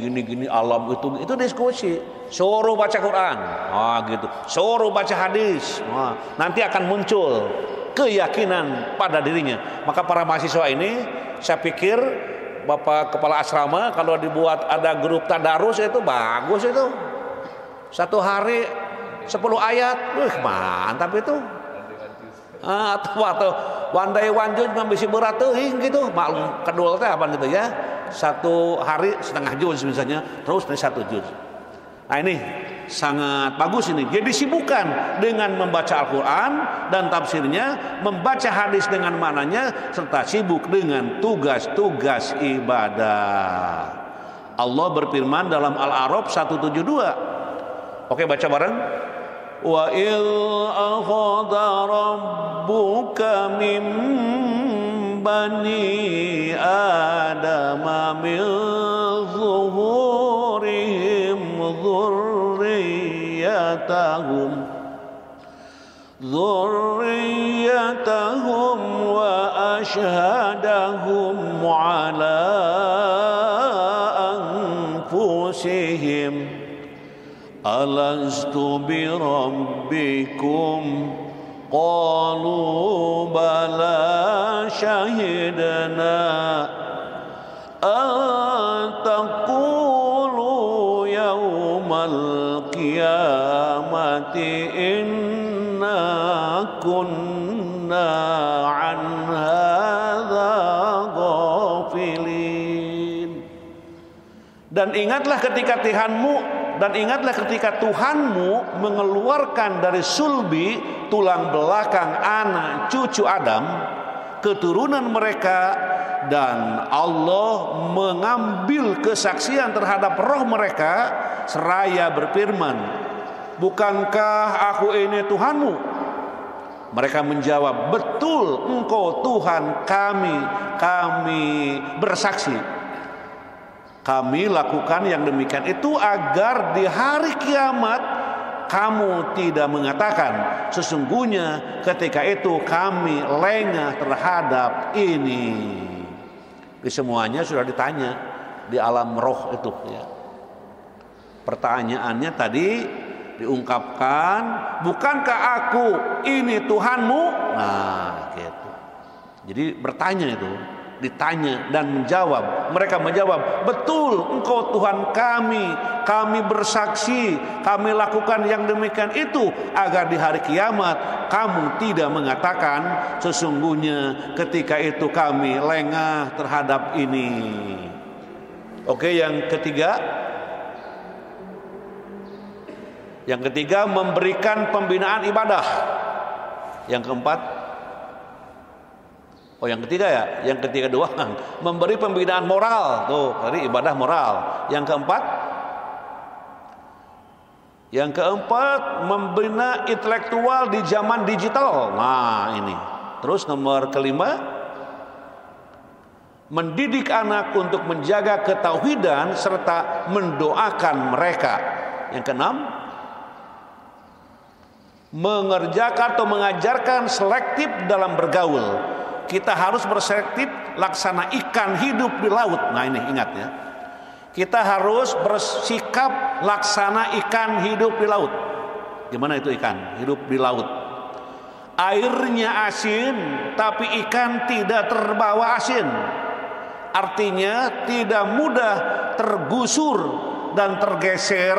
alam itu diskusi. Suruh baca Quran, gitu. Suruh baca hadis, nanti akan muncul keyakinan pada dirinya. Maka para mahasiswa ini, saya pikir Bapak Kepala Asrama kalau dibuat ada grup tadarus itu bagus itu. Satu hari 10 ayat, mantap itu. Atau wandai wanjut ngambisi berat tuh gitu. Maklum kedua teh apa gitu ya. Satu hari setengah juz misalnya, terus dari 1 juz. Nah ini sangat bagus ini. Jadi sibukkan dengan membaca Al-Quran dan tafsirnya, membaca hadis dengan maknanya, serta sibuk dengan tugas-tugas ibadah. Allah berfirman dalam Al-A'raf 172. Oke, baca bareng. Wa il akhadha rabbuka min bani adama min ذريتهم وأشهدهم على أنفسهم ألست بربكم قالوا بلى شهدنا أن تقولوا يوم القيامة إنا كنا عن هذا غافلين. Dan ingatlah ketika Tuhanmu mengeluarkan dari sulbi, tulang belakang anak cucu Adam, keturunan mereka, dan Allah mengambil kesaksian terhadap roh mereka seraya berfirman, bukankah aku ini Tuhanmu? Mereka menjawab, betul engkau Tuhan kami bersaksi. Kami lakukan yang demikian itu agar di hari kiamat kamu tidak mengatakan, sesungguhnya ketika itu kami lengah terhadap ini. Di semuanya sudah ditanya di alam roh itu ya. Pertanyaannya tadi diungkapkan, bukankah aku ini Tuhanmu? Nah gitu. Jadi bertanya itu, ditanya dan menjawab. Mereka menjawab, betul engkau Tuhan kami bersaksi, kami lakukan yang demikian itu agar di hari kiamat kamu tidak mengatakan, sesungguhnya ketika itu kami lengah terhadap ini. Oke, yang ketiga memberikan pembinaan ibadah. Yang keempat, yang ketiga ya, yang ketiga doang, memberi pembinaan moral. Tuh, tadi ibadah moral. Yang keempat, membina intelektual di zaman digital. Nah, ini. Terus nomor kelima, mendidik anak untuk menjaga ketauhidan serta mendoakan mereka. Yang keenam, mengerjakan atau mengajarkan selektif dalam bergaul. Kita harus berselektif laksana ikan hidup di laut. Nah ini ingat ya. Kita harus bersikap laksana ikan hidup di laut. Gimana itu ikan hidup di laut? Airnya asin, tapi ikan tidak terbawa asin. Artinya tidak mudah tergusur dan tergeser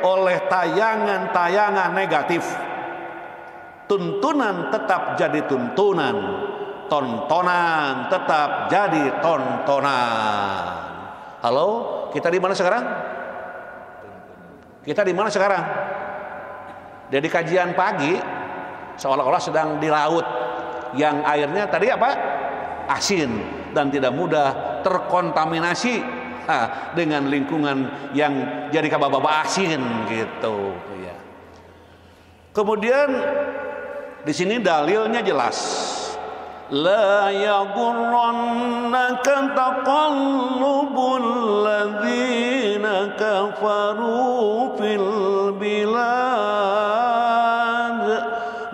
oleh tayangan-tayangan negatif. Tuntunan tetap jadi tuntunan, tontonan tetap jadi tontonan. Halo, kita di mana sekarang? Kita di mana sekarang? Jadi kajian pagi seolah-olah sedang di laut yang airnya tadi apa? Asin dan tidak mudah terkontaminasi dengan lingkungan yang jadi kababa asin gitu ya. Kemudian di sini dalilnya jelas. La yaghurrannaka taqallubul ladzina kafaru fil bilad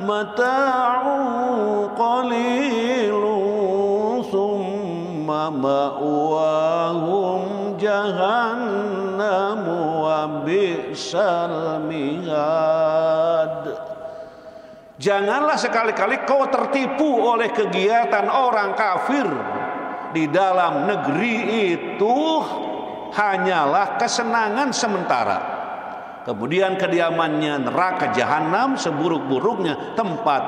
mata'u qalilun summa ma'wahum jahannam wa bi'sal mihad. Janganlah sekali-kali kau tertipu oleh kegiatan orang kafir. Di dalam negeri itu hanyalah kesenangan sementara. Kemudian kediamannya neraka jahanam, seburuk-buruknya tempat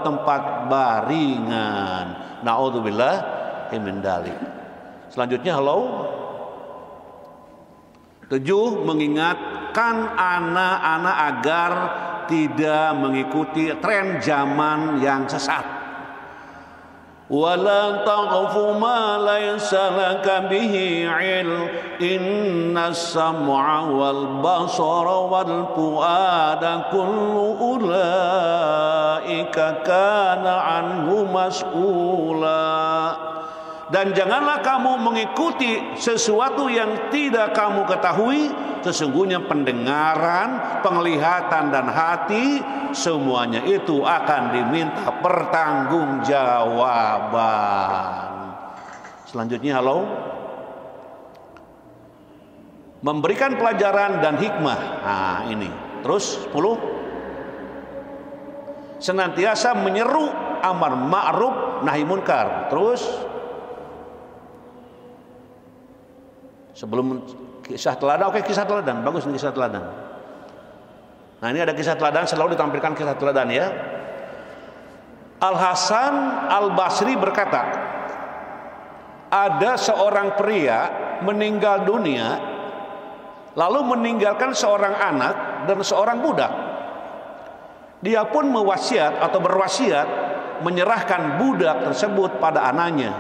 tempat baringan. Naudzubillah min dzalik. Selanjutnya halo. 7, mengingatkan anak-anak agar tidak mengikuti tren zaman yang sesat. Wala taqfu ma laysa laka bihi ilm innas sam'a wal basara wal fuada kullu ulaika kana anhu mas'ula. Dan janganlah kamu mengikuti sesuatu yang tidak kamu ketahui. Sesungguhnya pendengaran, penglihatan dan hati, semuanya itu akan diminta pertanggungjawaban. Selanjutnya, halo. Memberikan pelajaran dan hikmah. Nah, ini. Terus 10. Senantiasa menyeru amar ma'ruf nahi munkar. Terus sebelum kisah teladan, oke, kisah teladan, bagus nih kisah teladan. Nah, ini ada kisah teladan, selalu ditampilkan kisah teladan ya. Al Hasan Al Basri berkata, ada seorang pria meninggal dunia, lalu meninggalkan seorang anak dan seorang budak. Dia pun mewasiat atau berwasiat menyerahkan budak tersebut pada anaknya.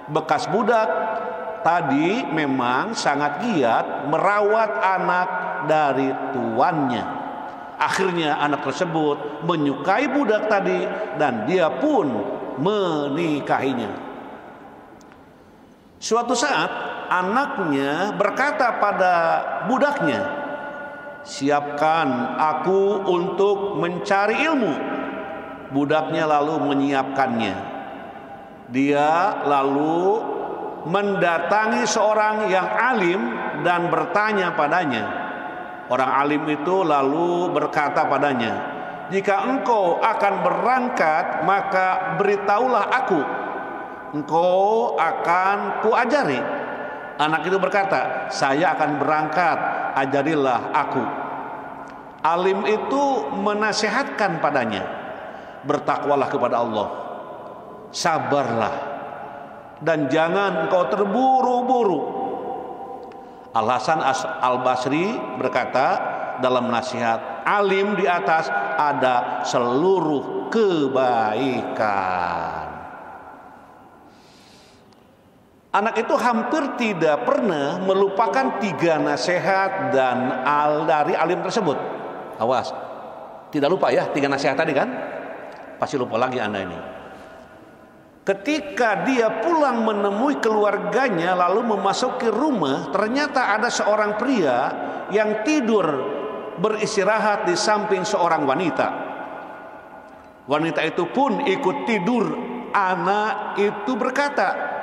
Bekas budak tadi memang sangat giat merawat anak dari tuannya. Akhirnya anak tersebut menyukai budak tadi dan dia pun menikahinya. Suatu saat anaknya berkata pada budaknya, "Siapkan aku untuk mencari ilmu." Budaknya lalu menyiapkannya. Dia lalu mendatangi seorang yang alim dan bertanya padanya. Orang alim itu lalu berkata padanya, "Jika engkau akan berangkat, maka beritahulah aku. Engkau akan kuajari." Anak itu berkata, "Saya akan berangkat, ajarilah aku." Alim itu menasihatkan padanya, "Bertakwalah kepada Allah, sabarlah, dan jangan engkau terburu-buru." Al Hasan Al Basri berkata dalam nasihat, alim di atas ada seluruh kebaikan. Anak itu hampir tidak pernah melupakan 3 nasihat dari alim tersebut. Awas, tidak lupa ya 3 nasihat tadi kan? Pasti lupa lagi Anda ini. Ketika dia pulang menemui keluarganya lalu memasuki rumah, ternyata ada seorang pria yang tidur beristirahat di samping seorang wanita. Wanita itu pun ikut tidur. Anak itu berkata,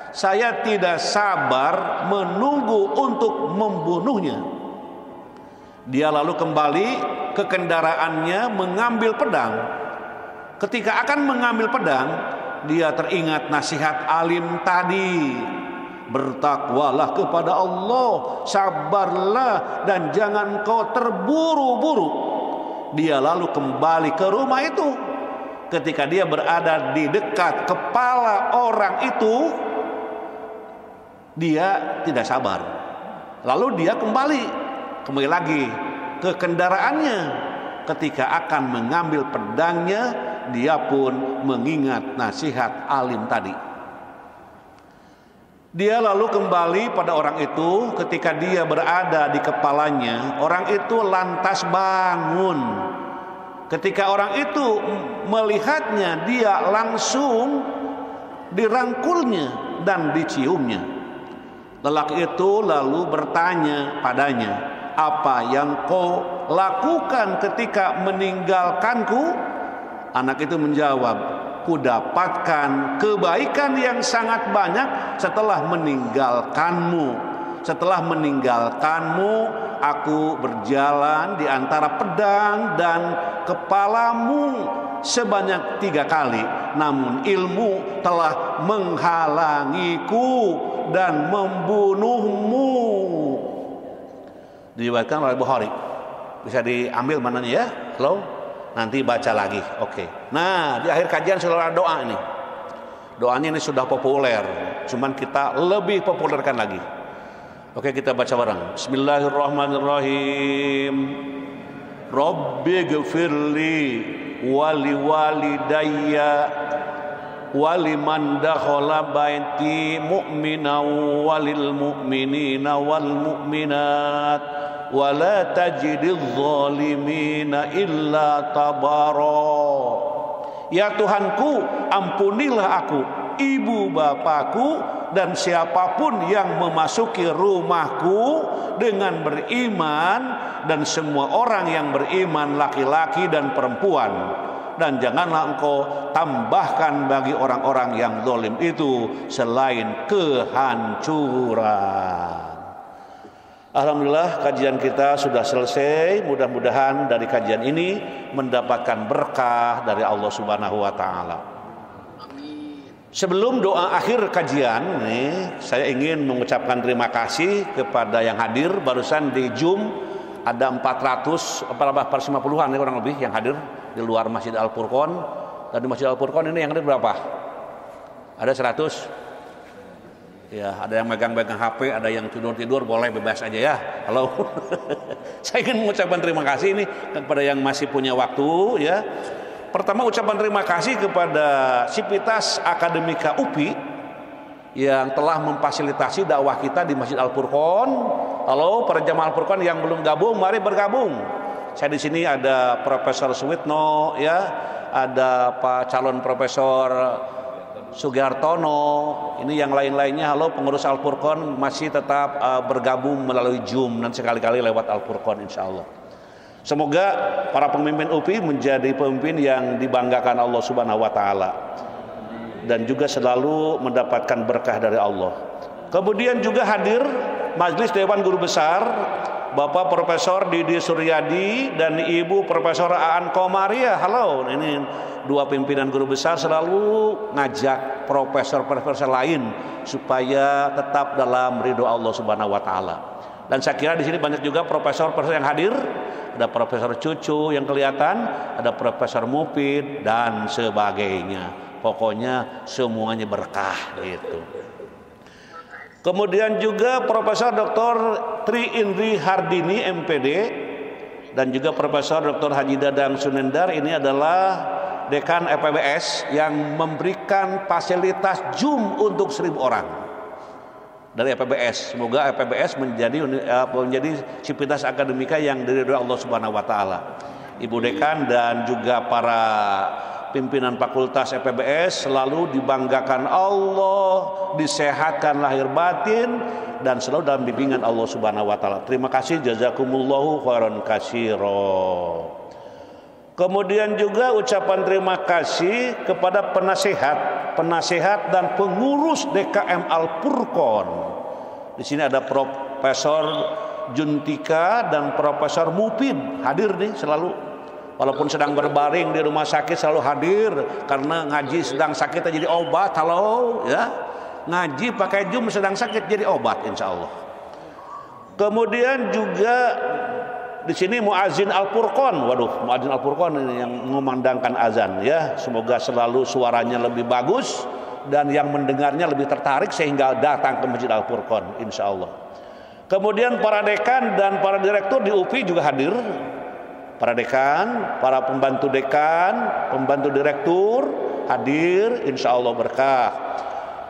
"Saya tidak sabar menunggu untuk membunuhnya." Dia lalu kembali ke kendaraannya mengambil pedang. Ketika akan mengambil pedang, dia teringat nasihat alim tadi. Bertakwalah kepada Allah, sabarlah, dan jangan kau terburu-buru. Dia lalu kembali ke rumah itu. Ketika dia berada di dekat kepala orang itu, dia tidak sabar. Lalu dia kembali lagi ke kendaraannya. Ketika akan mengambil pedangnya, dia pun mengingat nasihat alim tadi. Dia lalu kembali pada orang itu. Ketika dia berada di kepalanya, orang itu lantas bangun. Ketika orang itu melihatnya, dia langsung dirangkulnya dan diciumnya. Lelaki itu lalu bertanya padanya, "Apa yang kau lakukan ketika meninggalkanku?" Anak itu menjawab, "Kudapatkan kebaikan yang sangat banyak setelah meninggalkanmu. Setelah meninggalkanmu, aku berjalan di antara pedang dan kepalamu sebanyak 3 kali. Namun ilmu telah menghalangiku dan membunuhmu." Diriwayatkan oleh Bukhari. Bisa diambil mananya ya? Halo? Nanti baca lagi. Oke. Nah, di akhir kajian sudah ada doa ini. Doanya ini sudah populer, cuman kita lebih populerkan lagi. Oke, kita baca bareng. Bismillahirrahmanirrahim. Rabbighfirli wali walidayya waliman dakhala baiti mu'minan walil mu'minina wal mu'minat wala tajidil zalimina illa tabara. Ya Tuhanku, ampunilah aku ibu bapakku, dan siapapun yang memasuki rumahku dengan beriman, dan semua orang yang beriman laki-laki dan perempuan. Dan janganlah engkau tambahkan bagi orang-orang yang zalim itu selain kehancuran. Alhamdulillah, kajian kita sudah selesai. Mudah-mudahan dari kajian ini mendapatkan berkah dari Allah Subhanahu wa taala. Sebelum doa akhir kajian nih, saya ingin mengucapkan terima kasih kepada yang hadir. Barusan di Zoom ada 450-an ya kurang lebih yang hadir di luar Masjid Al-Furqon. Dan di Masjid Al-Furqon ini yang hadir berapa? Ada 100? Ya, ada yang megang-megang HP, ada yang tidur-tidur, boleh bebas aja ya. Halo. Saya ingin mengucapkan terima kasih ini kepada yang masih punya waktu ya. Pertama, ucapan terima kasih kepada Sivitas Akademika UPI yang telah memfasilitasi dakwah kita di Masjid Al-Furqon. Halo, para jamaah Al-Furqon yang belum gabung, mari bergabung. Saya di sini ada Profesor Suwitno ya, ada Pak calon Profesor Sugihartono, ini yang lain-lainnya. Halo, pengurus Al-Furqon masih tetap bergabung melalui Zoom dan sekali-kali lewat Al-Furqon insyaallah. Semoga para pemimpin UPI menjadi pemimpin yang dibanggakan Allah Subhanahu wa taala dan juga selalu mendapatkan berkah dari Allah. Kemudian juga hadir Majelis Dewan Guru Besar Bapak Profesor Didi Suryadi dan Ibu Profesor Aan Komaria. Halo, ini dua pimpinan guru besar selalu ngajak profesor-profesor lain supaya tetap dalam ridho Allah Subhanahu wa taala. Dan saya kira di sini banyak juga profesor-profesor yang hadir. Ada Profesor Cucu yang kelihatan, ada Profesor Mufid dan sebagainya. Pokoknya semuanya berkah gitu. Kemudian juga Profesor Dr. Tri Indri Hardini MPD dan juga Profesor Dr. Haji Dadang Sunendar, ini adalah Dekan EPBS yang memberikan fasilitas Zoom untuk 1.000 orang dari EPBS. Semoga EPBS menjadi Sivitas Akademika yang diridhoi Allah Subhanahu wa taala. Ibu Dekan dan juga para pimpinan fakultas EPBS selalu dibanggakan Allah, disehatkan lahir batin dan selalu dalam bimbingan Allah Subhanahu wa taala. Terima kasih, jazakumullahu khairan katsira. Kemudian juga ucapan terima kasih kepada penasehat dan pengurus DKM Al-Furqon. Di sini ada Profesor Juntika dan Profesor Mufid hadir nih selalu. Walaupun sedang berbaring di rumah sakit selalu hadir karena ngaji sedang sakit jadi obat. Halo ya. Ngaji pakai Zoom sedang sakit jadi obat insyaallah. Kemudian juga di sini muazin Al-Furqon. Waduh, muazin Al-Furqon ini yang mengumandangkan azan ya. Semoga selalu suaranya lebih bagus dan yang mendengarnya lebih tertarik sehingga datang ke Masjid Al-Furqon insyaallah. Kemudian para dekan dan para direktur di UPI juga hadir. Para dekan, para pembantu dekan, pembantu direktur hadir, insya Allah berkah.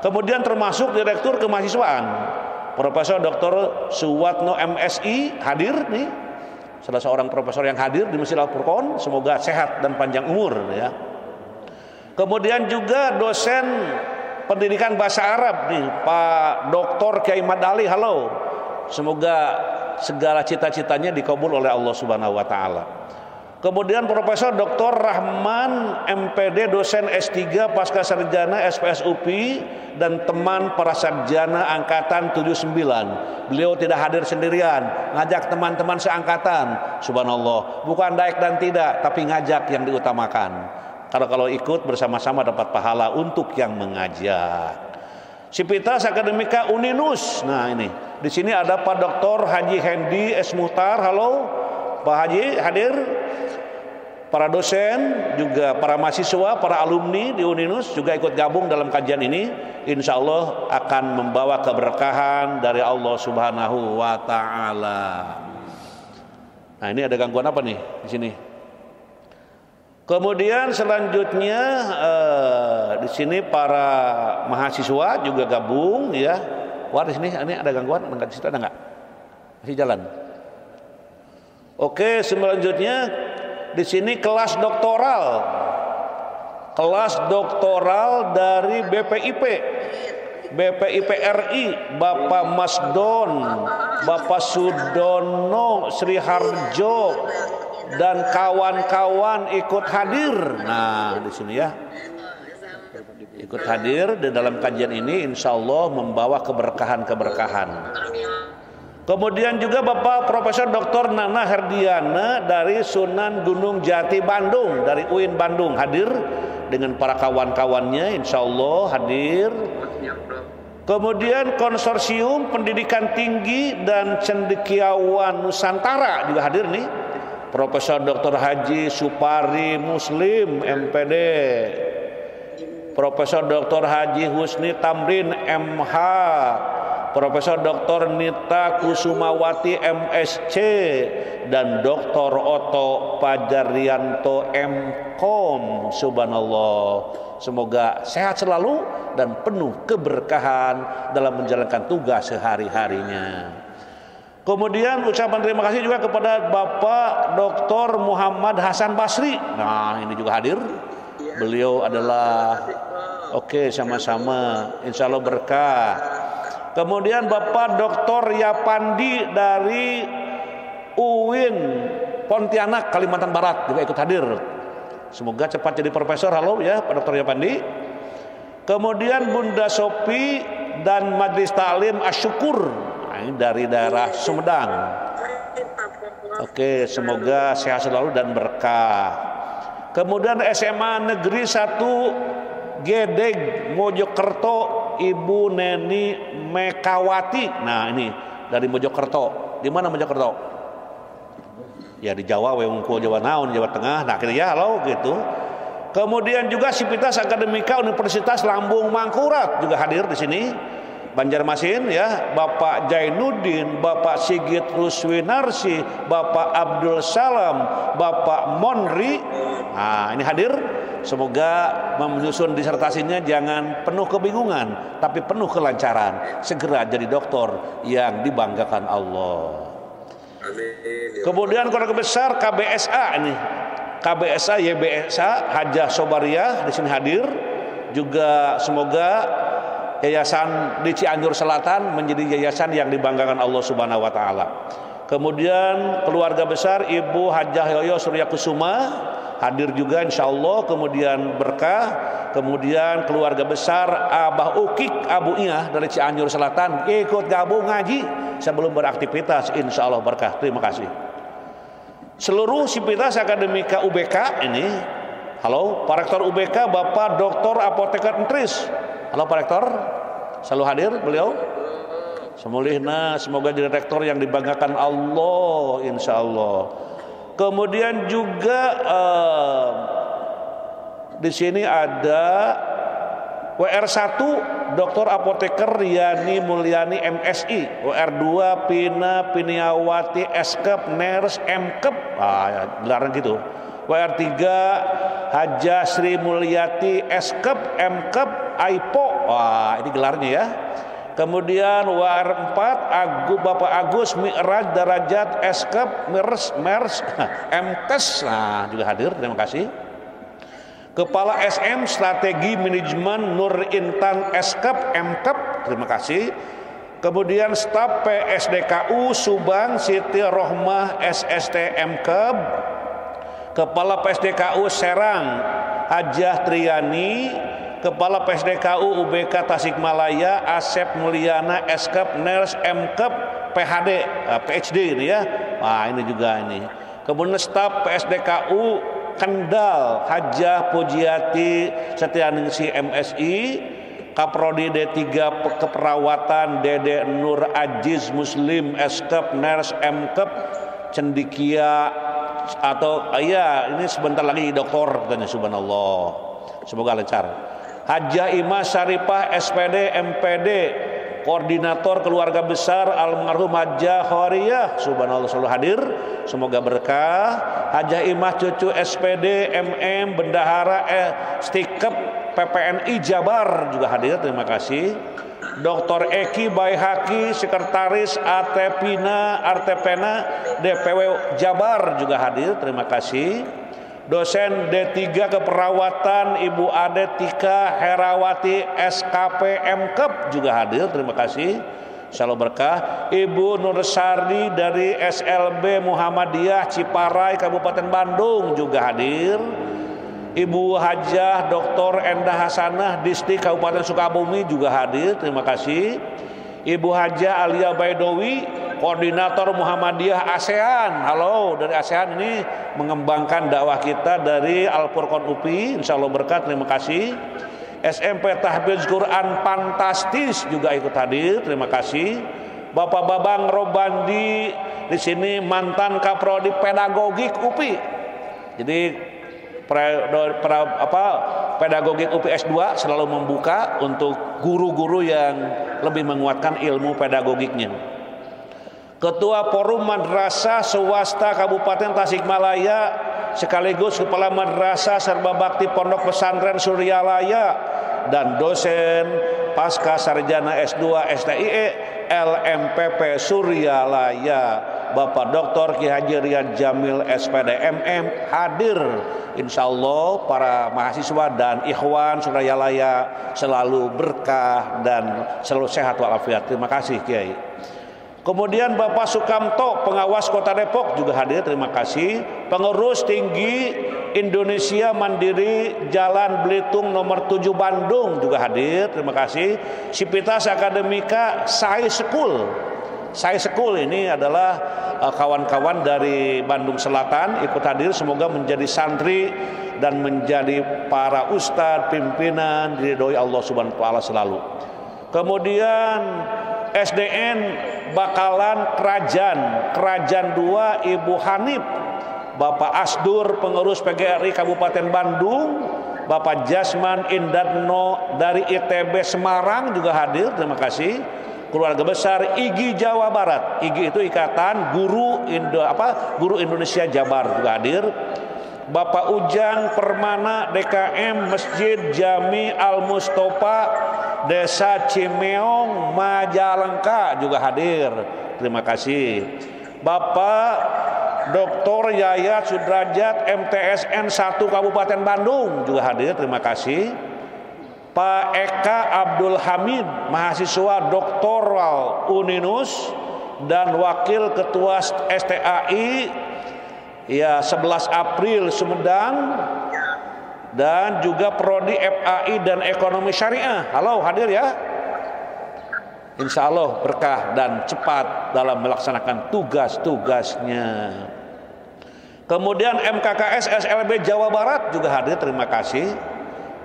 Kemudian termasuk direktur kemahasiswaan, Profesor Dr. Suwatno MSI hadir nih, salah seorang profesor yang hadir di Masjid Al-Furqon. Semoga sehat dan panjang umur ya. Kemudian juga dosen pendidikan bahasa Arab nih, Pak Dr. Kiai Madali. Halo, semoga segala cita-citanya dikabul oleh Allah Subhanahu wa taala. Kemudian Profesor Dr. Rahman MPD dosen S3 pasca sarjana SPS UPI dan teman para sarjana angkatan 79. Beliau tidak hadir sendirian, ngajak teman-teman seangkatan. Subhanallah, bukan daik dan tidak, tapi ngajak yang diutamakan. Karena kalau ikut bersama-sama dapat pahala untuk yang mengajak. Sivitas Akademika Uninus. Nah ini, di sini ada Pak Dr. Haji Hendi S. Muhtar. Halo, Pak Haji hadir. Para dosen, juga para mahasiswa, para alumni di Uninus juga ikut gabung dalam kajian ini. Insya Allah akan membawa keberkahan dari Allah Subhanahu wa taala. Nah ini ada gangguan apa nih di sini? Kemudian selanjutnya di sini para mahasiswa juga gabung ya. Wah di sini ini ada gangguan, enggak di situ ada enggak? Masih jalan. Oke, selanjutnya di sini kelas doktoral. kelas doktoral dari BPIP RI, Bapak Masdon, Bapak Sudono, Sri Harjo, dan kawan-kawan ikut hadir. Nah, di sini ya, ikut hadir di dalam kajian ini, insya Allah membawa keberkahan-keberkahan. Kemudian juga Bapak Profesor Dr. Nana Herdiana dari Sunan Gunung Jati Bandung, dari UIN Bandung, hadir dengan para kawan-kawannya, insya Allah hadir. Kemudian Konsorsium Pendidikan Tinggi dan Cendekiawan Nusantara juga hadir nih, Profesor Dr. Haji Supari Muslim MPD, Profesor Dr. Haji Husni Tamrin MH, Profesor Dr. Nita Kusumawati MSc, dan Dr. Oto Pajarianto MKom. Subhanallah. Semoga sehat selalu dan penuh keberkahan dalam menjalankan tugas sehari-harinya. Kemudian ucapan terima kasih juga kepada Bapak Dr. Muhammad Hasan Basri. Nah, ini juga hadir. Beliau adalah sama-sama, insya Allah berkah. Kemudian Bapak Dr. Yapandi dari UIN Pontianak, Kalimantan Barat juga ikut hadir. Semoga cepat jadi profesor. Halo ya Pak Dr. Yapandi. Kemudian Bunda Sopi dan Majelis Taklim Asyukur, ini dari daerah Sumedang. Semoga sehat selalu dan berkah. Kemudian SMA Negeri 1 Gedeg Mojokerto, Ibu Neni Mekawati. Nah, ini dari Mojokerto. Di mana Mojokerto? Ya di Jawa, Wewungkul Jawa Naun, Jawa Tengah. Nah, ya halo gitu. Kemudian juga Sivitas Akademika Universitas Lambung Mangkurat juga hadir di sini. Banjarmasin ya, Bapak Jainuddin, Bapak Sigit Ruswinarsi, Bapak Abdul Salam, Bapak Monri. Nah, ini hadir. Semoga menyusun disertasinya jangan penuh kebingungan, tapi penuh kelancaran. Segera jadi doktor yang dibanggakan Allah. Kemudian keluarga besar KBSA ini, KBSA YBSA Hajah Sobariah di sini hadir. Juga semoga yayasan di Cianjur Selatan menjadi yayasan yang dibanggakan Allah Subhanahu wa taala. Kemudian keluarga besar Ibu Hajah Yoyo Surya Kusuma hadir juga insya Allah, kemudian berkah. Kemudian keluarga besar Abah Ukik Abu Iyah dari Cianjur Selatan ikut gabung ngaji sebelum beraktivitas, insya Allah berkah. Terima kasih. Seluruh Sivitas Akademika UBK ini, halo Pak Rektor UBK Bapak Dr. Apoteker Entris. Halo Pak Rektor, selalu hadir beliau. Semulihna, semoga jadi rektor yang dibanggakan Allah, insya Allah. Kemudian juga di sini ada WR1 Dr. Apoteker Riani Mulyani MSI, WR2 Pina Piniawati Eskep Ners Mkep, gelaran gitu. WR3 Haja Sri Mulyati Eskep Mkep Aipo, ini gelarnya ya. Kemudian WR4 Bapak Agus Mi'raj Darajat Eskep Mers MTes, juga hadir, terima kasih. Kepala SM Strategi Manajemen Nur Intan Eskep Mkep, terima kasih. Kemudian staf PSDKU Subang Siti Rohmah SST Mkep. Kepala PSDKU Serang Hajah Triani. Kepala PSDKU UBK Tasikmalaya Asep Mulyana Eskep Ners Mkep PhD PhD ini ya. Ini juga ini. Kemudian staf PSDKU Kendal Hajah Pujiati Setianingsi MSI. Kaprodi D3 Keperawatan Dede Nur Ajiz Muslim Eskep Ners Mkep Cendikia atau ini sebentar lagi doktor katanya. Subhanallah, semoga lancar. Hajah Imah Syarifah SPD MPD Koordinator Keluarga Besar Almarhum Hajah Khawariah, subhanallah selalu hadir, semoga berkah. Hajah Imah Cucu SPD MM Bendahara Stikep PPNI Jabar juga hadir, terima kasih. Dr. Eki Baihaki Sekretaris Artepena DPW Jabar juga hadir, terima kasih. dosen D3 Keperawatan Ibu Ade Tika Herawati SKP MKep juga hadir, terima kasih, insyaallah berkah. Ibu Nursari dari SLB Muhammadiyah Ciparai Kabupaten Bandung juga hadir. Ibu Hajah Dr. Endah Hasanah Distrik Kabupaten Sukabumi juga hadir, terima kasih. Ibu Hajah Alia Baidowi Koordinator Muhammadiyah ASEAN, halo dari ASEAN ini mengembangkan dakwah kita dari Al-Furqan UPI, insyaallah berkat, terima kasih. SMP Tahfiz Quran Fantastis juga ikut hadir, terima kasih. Bapak Babang Robandi di sini mantan Kaprodi Pedagogik UPI. Jadi pedagogik UPI S2 selalu membuka untuk guru-guru yang lebih menguatkan ilmu pedagogiknya. Ketua Forum Madrasah Swasta Kabupaten Tasikmalaya sekaligus Kepala Madrasah Serba Bakti Pondok Pesantren Suryalaya dan dosen Pasca Sarjana S2 STIE LMPP Suryalaya Bapak Dr. Ki Haji Riyad Jamil SPD MM hadir. Insyaallah para mahasiswa dan ikhwan Suryalaya selalu berkah dan selalu sehat walafiat. Terima kasih Kiai. Kemudian Bapak Sukamto, pengawas Kota Depok juga hadir, terima kasih. Pengurus tinggi Indonesia Mandiri Jalan Belitung nomor 7 Bandung juga hadir, terima kasih. Sivitas Akademika Sai School. Sai School ini adalah kawan-kawan dari Bandung Selatan ikut hadir, semoga menjadi santri dan menjadi para ustadz pimpinan diridhoi Allah Subhanahu wa taala selalu. Kemudian SDN Bakalan Kerajaan 2 Ibu Hanif, Bapak Asdur pengurus PGRI Kabupaten Bandung, Bapak Jasman Indarno dari ITB Semarang juga hadir, terima kasih. Keluarga besar IGI Jawa Barat, IGI itu Ikatan Guru Indonesia Jabar juga hadir. Bapak Ujang Permana DKM Masjid Jami Al Mustofa Desa Cimeong Majalengka juga hadir, terima kasih. Bapak Dr. Yayat Sudrajat MTSN 1 Kabupaten Bandung juga hadir, terima kasih. Pak Eka Abdul Hamid mahasiswa doktoral Uninus dan wakil ketua STAI ya 11 April Sumedang dan juga prodi FAI dan ekonomi syariah. Halo, hadir ya. Insya Allah berkah dan cepat dalam melaksanakan tugas-tugasnya. Kemudian MKKS SLB Jawa Barat juga hadir, terima kasih.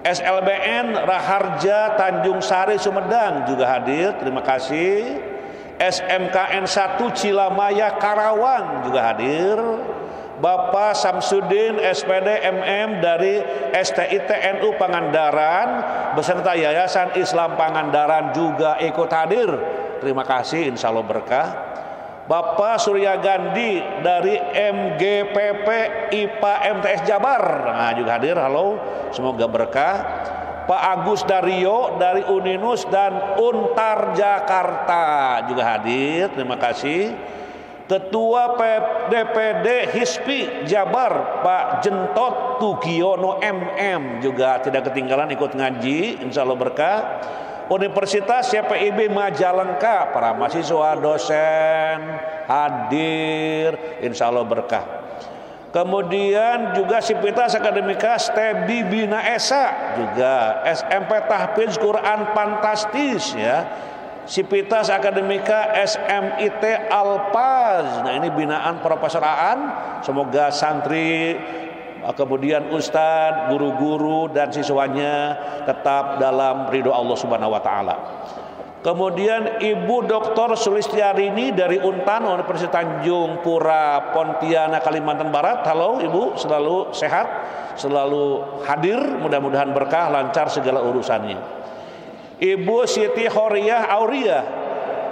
SLBN Raharja Tanjung Sari Sumedang juga hadir, terima kasih. SMKN 1 Cilamaya Karawang juga hadir. Bapak Samsudin SPD MM dari STITNU Pangandaran beserta Yayasan Islam Pangandaran juga ikut hadir, terima kasih, insya Allah berkah. Bapak Surya Gandhi dari MGPP IPA MTS Jabar juga hadir, halo, semoga berkah. Pak Agus Dario dari Uninus dan Untar Jakarta juga hadir, terima kasih. Ketua DPD HISPI Jabar Pak Jentot Tugiono MM juga tidak ketinggalan ikut ngaji, insya Allah berkah. Universitas CPIB Majalengka para mahasiswa dosen hadir, insya Allah berkah. Kemudian juga Sivitas Akademika Stebi Bina Esa juga SMP Tahfiz Quran Fantastis ya. Sivitas Akademika SMIT Alpaz. Nah ini binaan Profesor Aan. Semoga santri, kemudian ustadz, guru-guru dan siswanya tetap dalam ridho Allah Subhanahu wa taala. Kemudian Ibu Dr. Sulistiarini dari Untan Universitas Tanjung Pura Pontianak Kalimantan Barat. Halo Ibu, selalu sehat, selalu hadir, mudah-mudahan berkah, lancar segala urusannya. Ibu Siti Horiah Auria,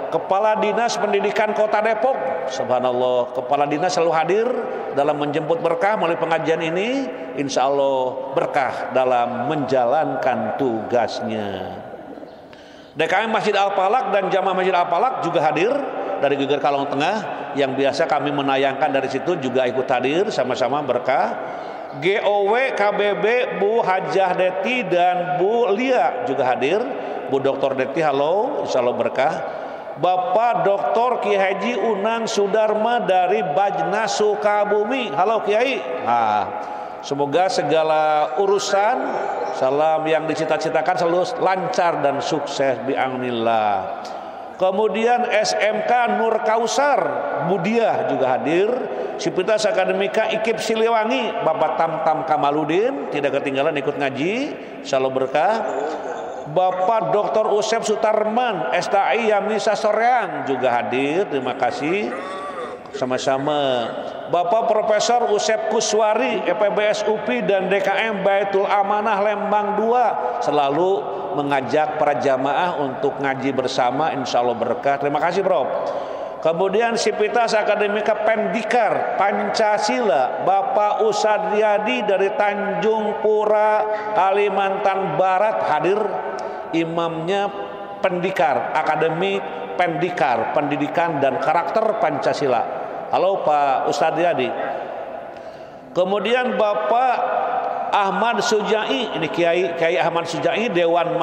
Kepala Dinas Pendidikan Kota Depok. Subhanallah, Kepala Dinas selalu hadir dalam menjemput berkah melalui pengajian ini. Insya Allah berkah dalam menjalankan tugasnya. DKM Masjid Al-Falak dan Jamaah Masjid Al-Falak juga hadir dari Geger Kalong Tengah. Yang biasa kami menayangkan dari situ juga ikut hadir, sama-sama berkah. GOW KBB Bu Hajah Deti dan Bu Lia juga hadir. Bu Dr. Deti, halo, insya Allah berkah. Bapak Dr. Ki Haji Unang Sudarma dari Bajnas Sukabumi, halo Kiai. Semoga segala urusan salam yang dicita-citakan selalu lancar dan sukses bi'aunillah. Kemudian SMK Nur Kausar Budiah juga hadir. Sivitas Akademika IKIP Siliwangi Bapak Tamtam Kamaludin tidak ketinggalan ikut ngaji, insyaallah berkah. Bapak Dr. Usep Sutarman STI Yamisa Soreang juga hadir, terima kasih sama-sama. Bapak Profesor Usep Kuswari EPBS UPI dan DKM Baitul Amanah Lembang 2 selalu mengajak para jamaah untuk ngaji bersama, insya Allah berkah. Terima kasih Prof. Kemudian Sivitas Akademika Pendikar Pancasila Bapak Usadriadi dari Tanjung Pura Kalimantan Barat hadir. Imamnya Pendikar Akademik Pendikar Pendidikan dan Karakter Pancasila. Halo Pak Usadriadi. Kemudian Bapak Ahmad Sujai, ini Kiai Ahmad Sujai, Dewan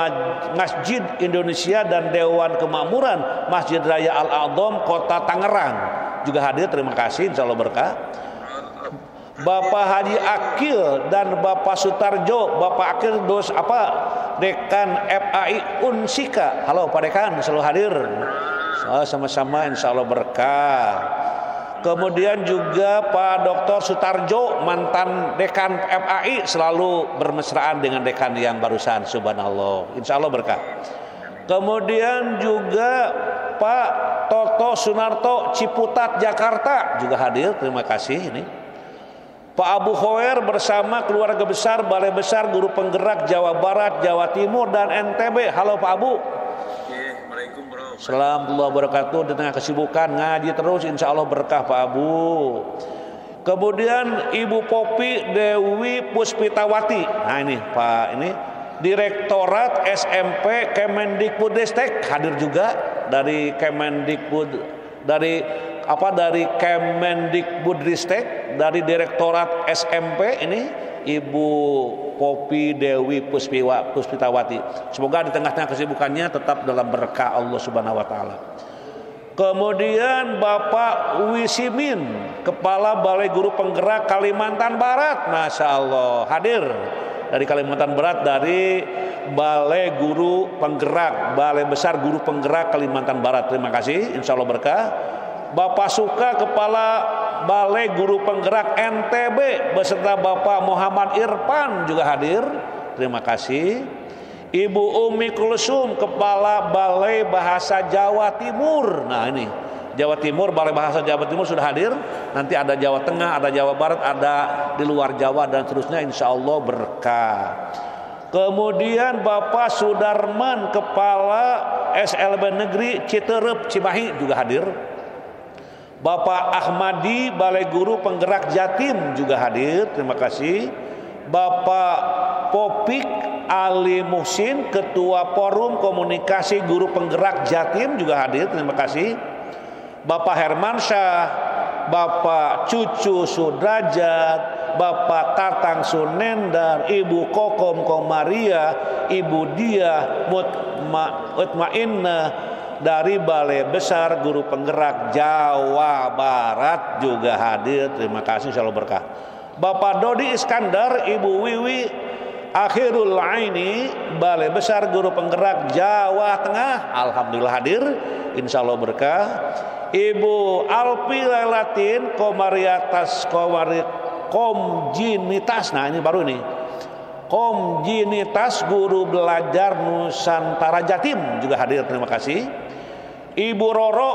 Masjid Indonesia dan Dewan Kemakmuran Masjid Raya Al-A'dham Kota Tangerang juga hadir, terima kasih, insyaallah berkah. Bapak Haji Akil dan Bapak Sutarjo, Bapak Akil Dekan FAI Unsika, halo Pak Dekan, selalu hadir, sama-sama insyaallah berkah. Kemudian juga Pak Dr. Sutarjo mantan dekan FAI selalu bermesraan dengan dekan yang barusan, subhanallah, insya Allah berkah. Kemudian juga Pak Toto Sunarto Ciputat Jakarta juga hadir, terima kasih. Ini Pak Abu Khoer bersama keluarga besar Balai Besar Guru Penggerak Jawa Barat, Jawa Timur dan NTB, halo Pak Abu. Assalamualaikum wabarakatuh. Di tengah kesibukan ngaji terus, insya Allah berkah Pak Abu. Kemudian Ibu Popi Dewi Puspitawati, nah ini Pak, ini Direktorat SMP Kemendikbudristek hadir juga dari Kemendikbud, dari Kemendikbudristek, dari Direktorat SMP ini Ibu Popi Dewi Puspitawati. Semoga di tengah-tengah kesibukannya tetap dalam berkah Allah Subhanahu wa taala. Kemudian Bapak Wisimin, Kepala Balai Guru Penggerak Kalimantan Barat, Masya Allah, hadir dari Kalimantan Barat, dari Balai Guru Penggerak, Balai Besar Guru Penggerak Kalimantan Barat. Terima kasih, insya Allah berkah. Bapak Suka, Kepala Balai Guru Penggerak NTB beserta Bapak Muhammad Irfan juga hadir. Terima kasih. Ibu Umi Kulsum, Kepala Balai Bahasa Jawa Timur. Nah ini Jawa Timur, Balai Bahasa Jawa Timur sudah hadir. Nanti ada Jawa Tengah, ada Jawa Barat, ada di luar Jawa dan seterusnya, insya Allah berkah. Kemudian Bapak Sudarman, Kepala SLB Negeri Citerep Cimahi juga hadir. Bapak Ahmadi, Balai Guru Penggerak Jatim juga hadir, terima kasih. Bapak Popik Ali Muhsin, Ketua Forum Komunikasi Guru Penggerak Jatim juga hadir, terima kasih. Bapak Hermansyah, Bapak Cucu Sudrajat, Bapak Tatang Sunendar, Ibu Kokom Komaria, Ibu Dia Mutmainnah dari Balai Besar Guru Penggerak Jawa Barat juga hadir, terima kasih, insyaallah berkah. Bapak Dodi Iskandar, Ibu Wiwi Akhirul Aini, Balai Besar Guru Penggerak Jawa Tengah, alhamdulillah hadir, insyaallah berkah. Ibu Alpi Lelatin Komjinitas, nah ini baru nih, Komjinitas Guru Belajar Nusantara Jatim juga hadir, terima kasih. Ibu Roro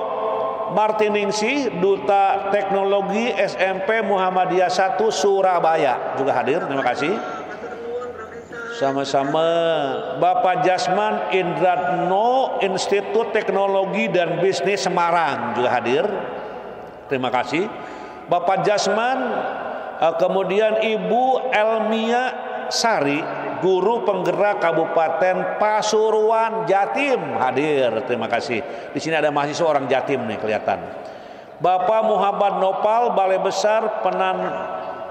Martiningsih, Duta Teknologi SMP Muhammadiyah 1 Surabaya juga hadir, terima kasih. Sama-sama. Bapak Jasman Indratno, Institut Teknologi dan Bisnis Semarang juga hadir, terima kasih. Bapak Jasman, kemudian Ibu Elmia Sari, Guru Penggerak Kabupaten Pasuruan Jatim hadir, terima kasih. Di sini ada mahasiswa orang Jatim nih kelihatan. Bapak Muhammad Nopal, Balai Besar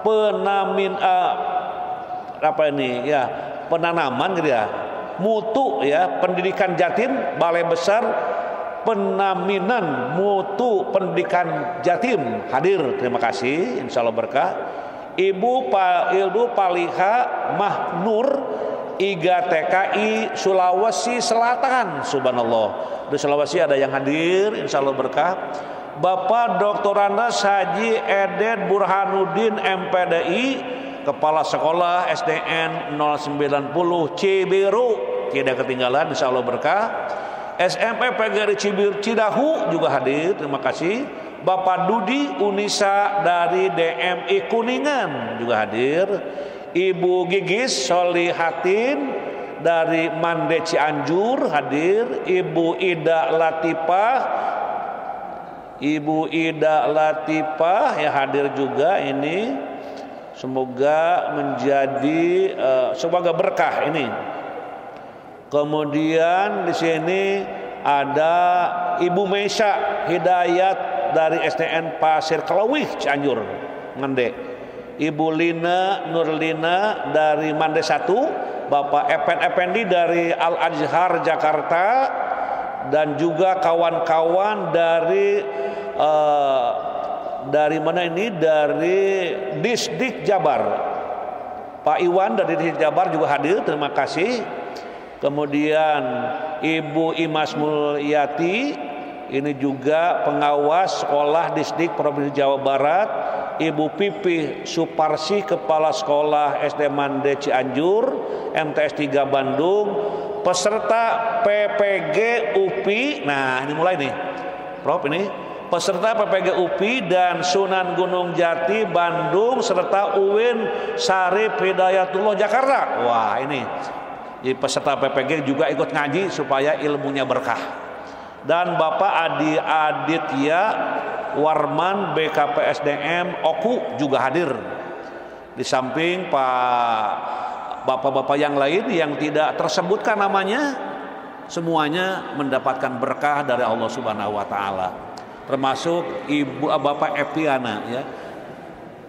penanaman gitu ya, mutu ya, pendidikan Jatim, Balai Besar Penaminan Mutu Pendidikan Jatim hadir. Terima kasih, insya Allah berkah. Ibu Paliha Mahnur Iga TKI Sulawesi Selatan, subhanallah, di Sulawesi ada yang hadir, insya Allah berkah. Bapak Dr. Andes Haji Edet Burhanuddin MPDI, Kepala Sekolah SDN 090 Cibiru, tidak ketinggalan, insya Allah berkah. SMP PGRI Cidahu juga hadir, terima kasih. Bapak Dudi Unisa dari DMI Kuningan juga hadir. Ibu Gigis Solihatin dari Mande Cianjur hadir. Ibu Ida Latifah ya hadir juga ini. Semoga menjadi semoga berkah ini. Kemudian di sini ada Ibu Meisha Hidayat dari SDN Pasir Kelawih Cianjur Mande. Ibu Lina Nurlina dari Mande 1, Bapak Epen Effendi dari Al Azhar Jakarta, dan juga kawan-kawan dari mana ini, dari Disdik Jabar. Pak Iwan dari Disdik Jabar juga hadir, terima kasih. Kemudian Ibu Imas Mulyati, ini juga pengawas sekolah Disdik Provinsi Jawa Barat. Ibu Pipi Suparsi, Kepala Sekolah SD Mande Cianjur, MTS 3 Bandung. Peserta PPG UPI, nah ini mulai nih Prof, ini peserta PPG UPI dan Sunan Gunung Jati Bandung serta UIN Syarif Hidayatullah Jakarta. Wah ini, jadi peserta PPG juga ikut ngaji supaya ilmunya berkah. Dan Bapak Adi Aditya Warman BKPSDM Oku juga hadir. Di samping bapak-bapak yang lain yang tidak tersebutkan namanya, semuanya mendapatkan berkah dari Allah Subhanahu wa taala. Termasuk Ibu Bapak Epiana ya.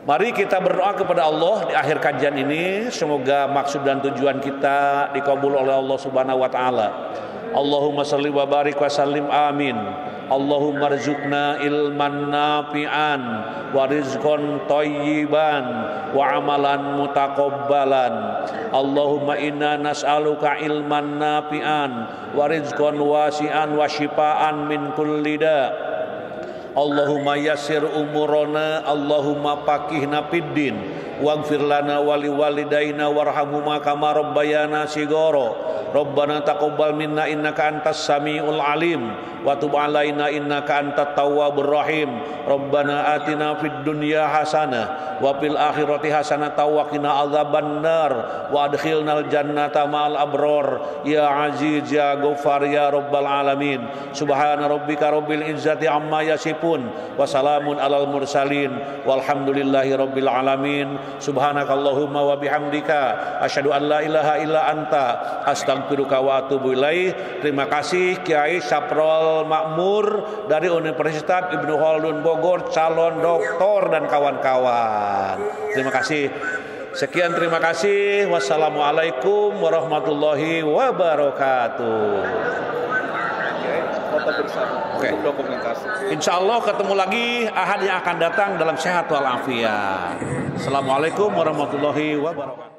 Mari kita berdoa kepada Allah di akhir kajian ini, semoga maksud dan tujuan kita dikabul oleh Allah Subhanahu wa taala. Allahumma shalli wa barik wa sallim amin. Allahumma rzuqna ilman nafi'an wa rizqan thayyiban wa amalan mutaqabbalan. Allahumma inna nas'aluka ilman nafi'an wa rizqan wasi'an wa shifaan min kulli da'. Allahumma yassir umurana, Allahumma faqihna fid din, waghfir lana wa liwalidayna warhamhuma kama rabbayana shighara. Rabbana taqabbal minna innaka antas samiul alim wa tub alaina innaka antat tawwabur rahim. Rabbana atina fid dunya hasanah wa fil akhirati hasanah wa qina adzabannar wa adkhilnal jannata ma'al abror ya aziz ya ghaffar ya rabbal alamin. Subhana rabbika rabbil izzati amma yasifun wa salamun alal mursalin walhamdulillahi rabbil alamin. Subhanakallahumma wa bihamdika asyhadu an la ilaha illa anta astaghfiruka wa atubu ilaih. Terima kasih Kiai Saprol Makmur dari Universitas Ibnu Khaldun Bogor, calon doktor dan kawan-kawan. Terima kasih. Sekian, terima kasih. Wassalamualaikum warahmatullahi wabarakatuh. Foto bersama untuk dokumentasi. Insya Allah ketemu lagi Ahad yang akan datang dalam sehat walafiat. Assalamualaikum warahmatullahi wabarakatuh.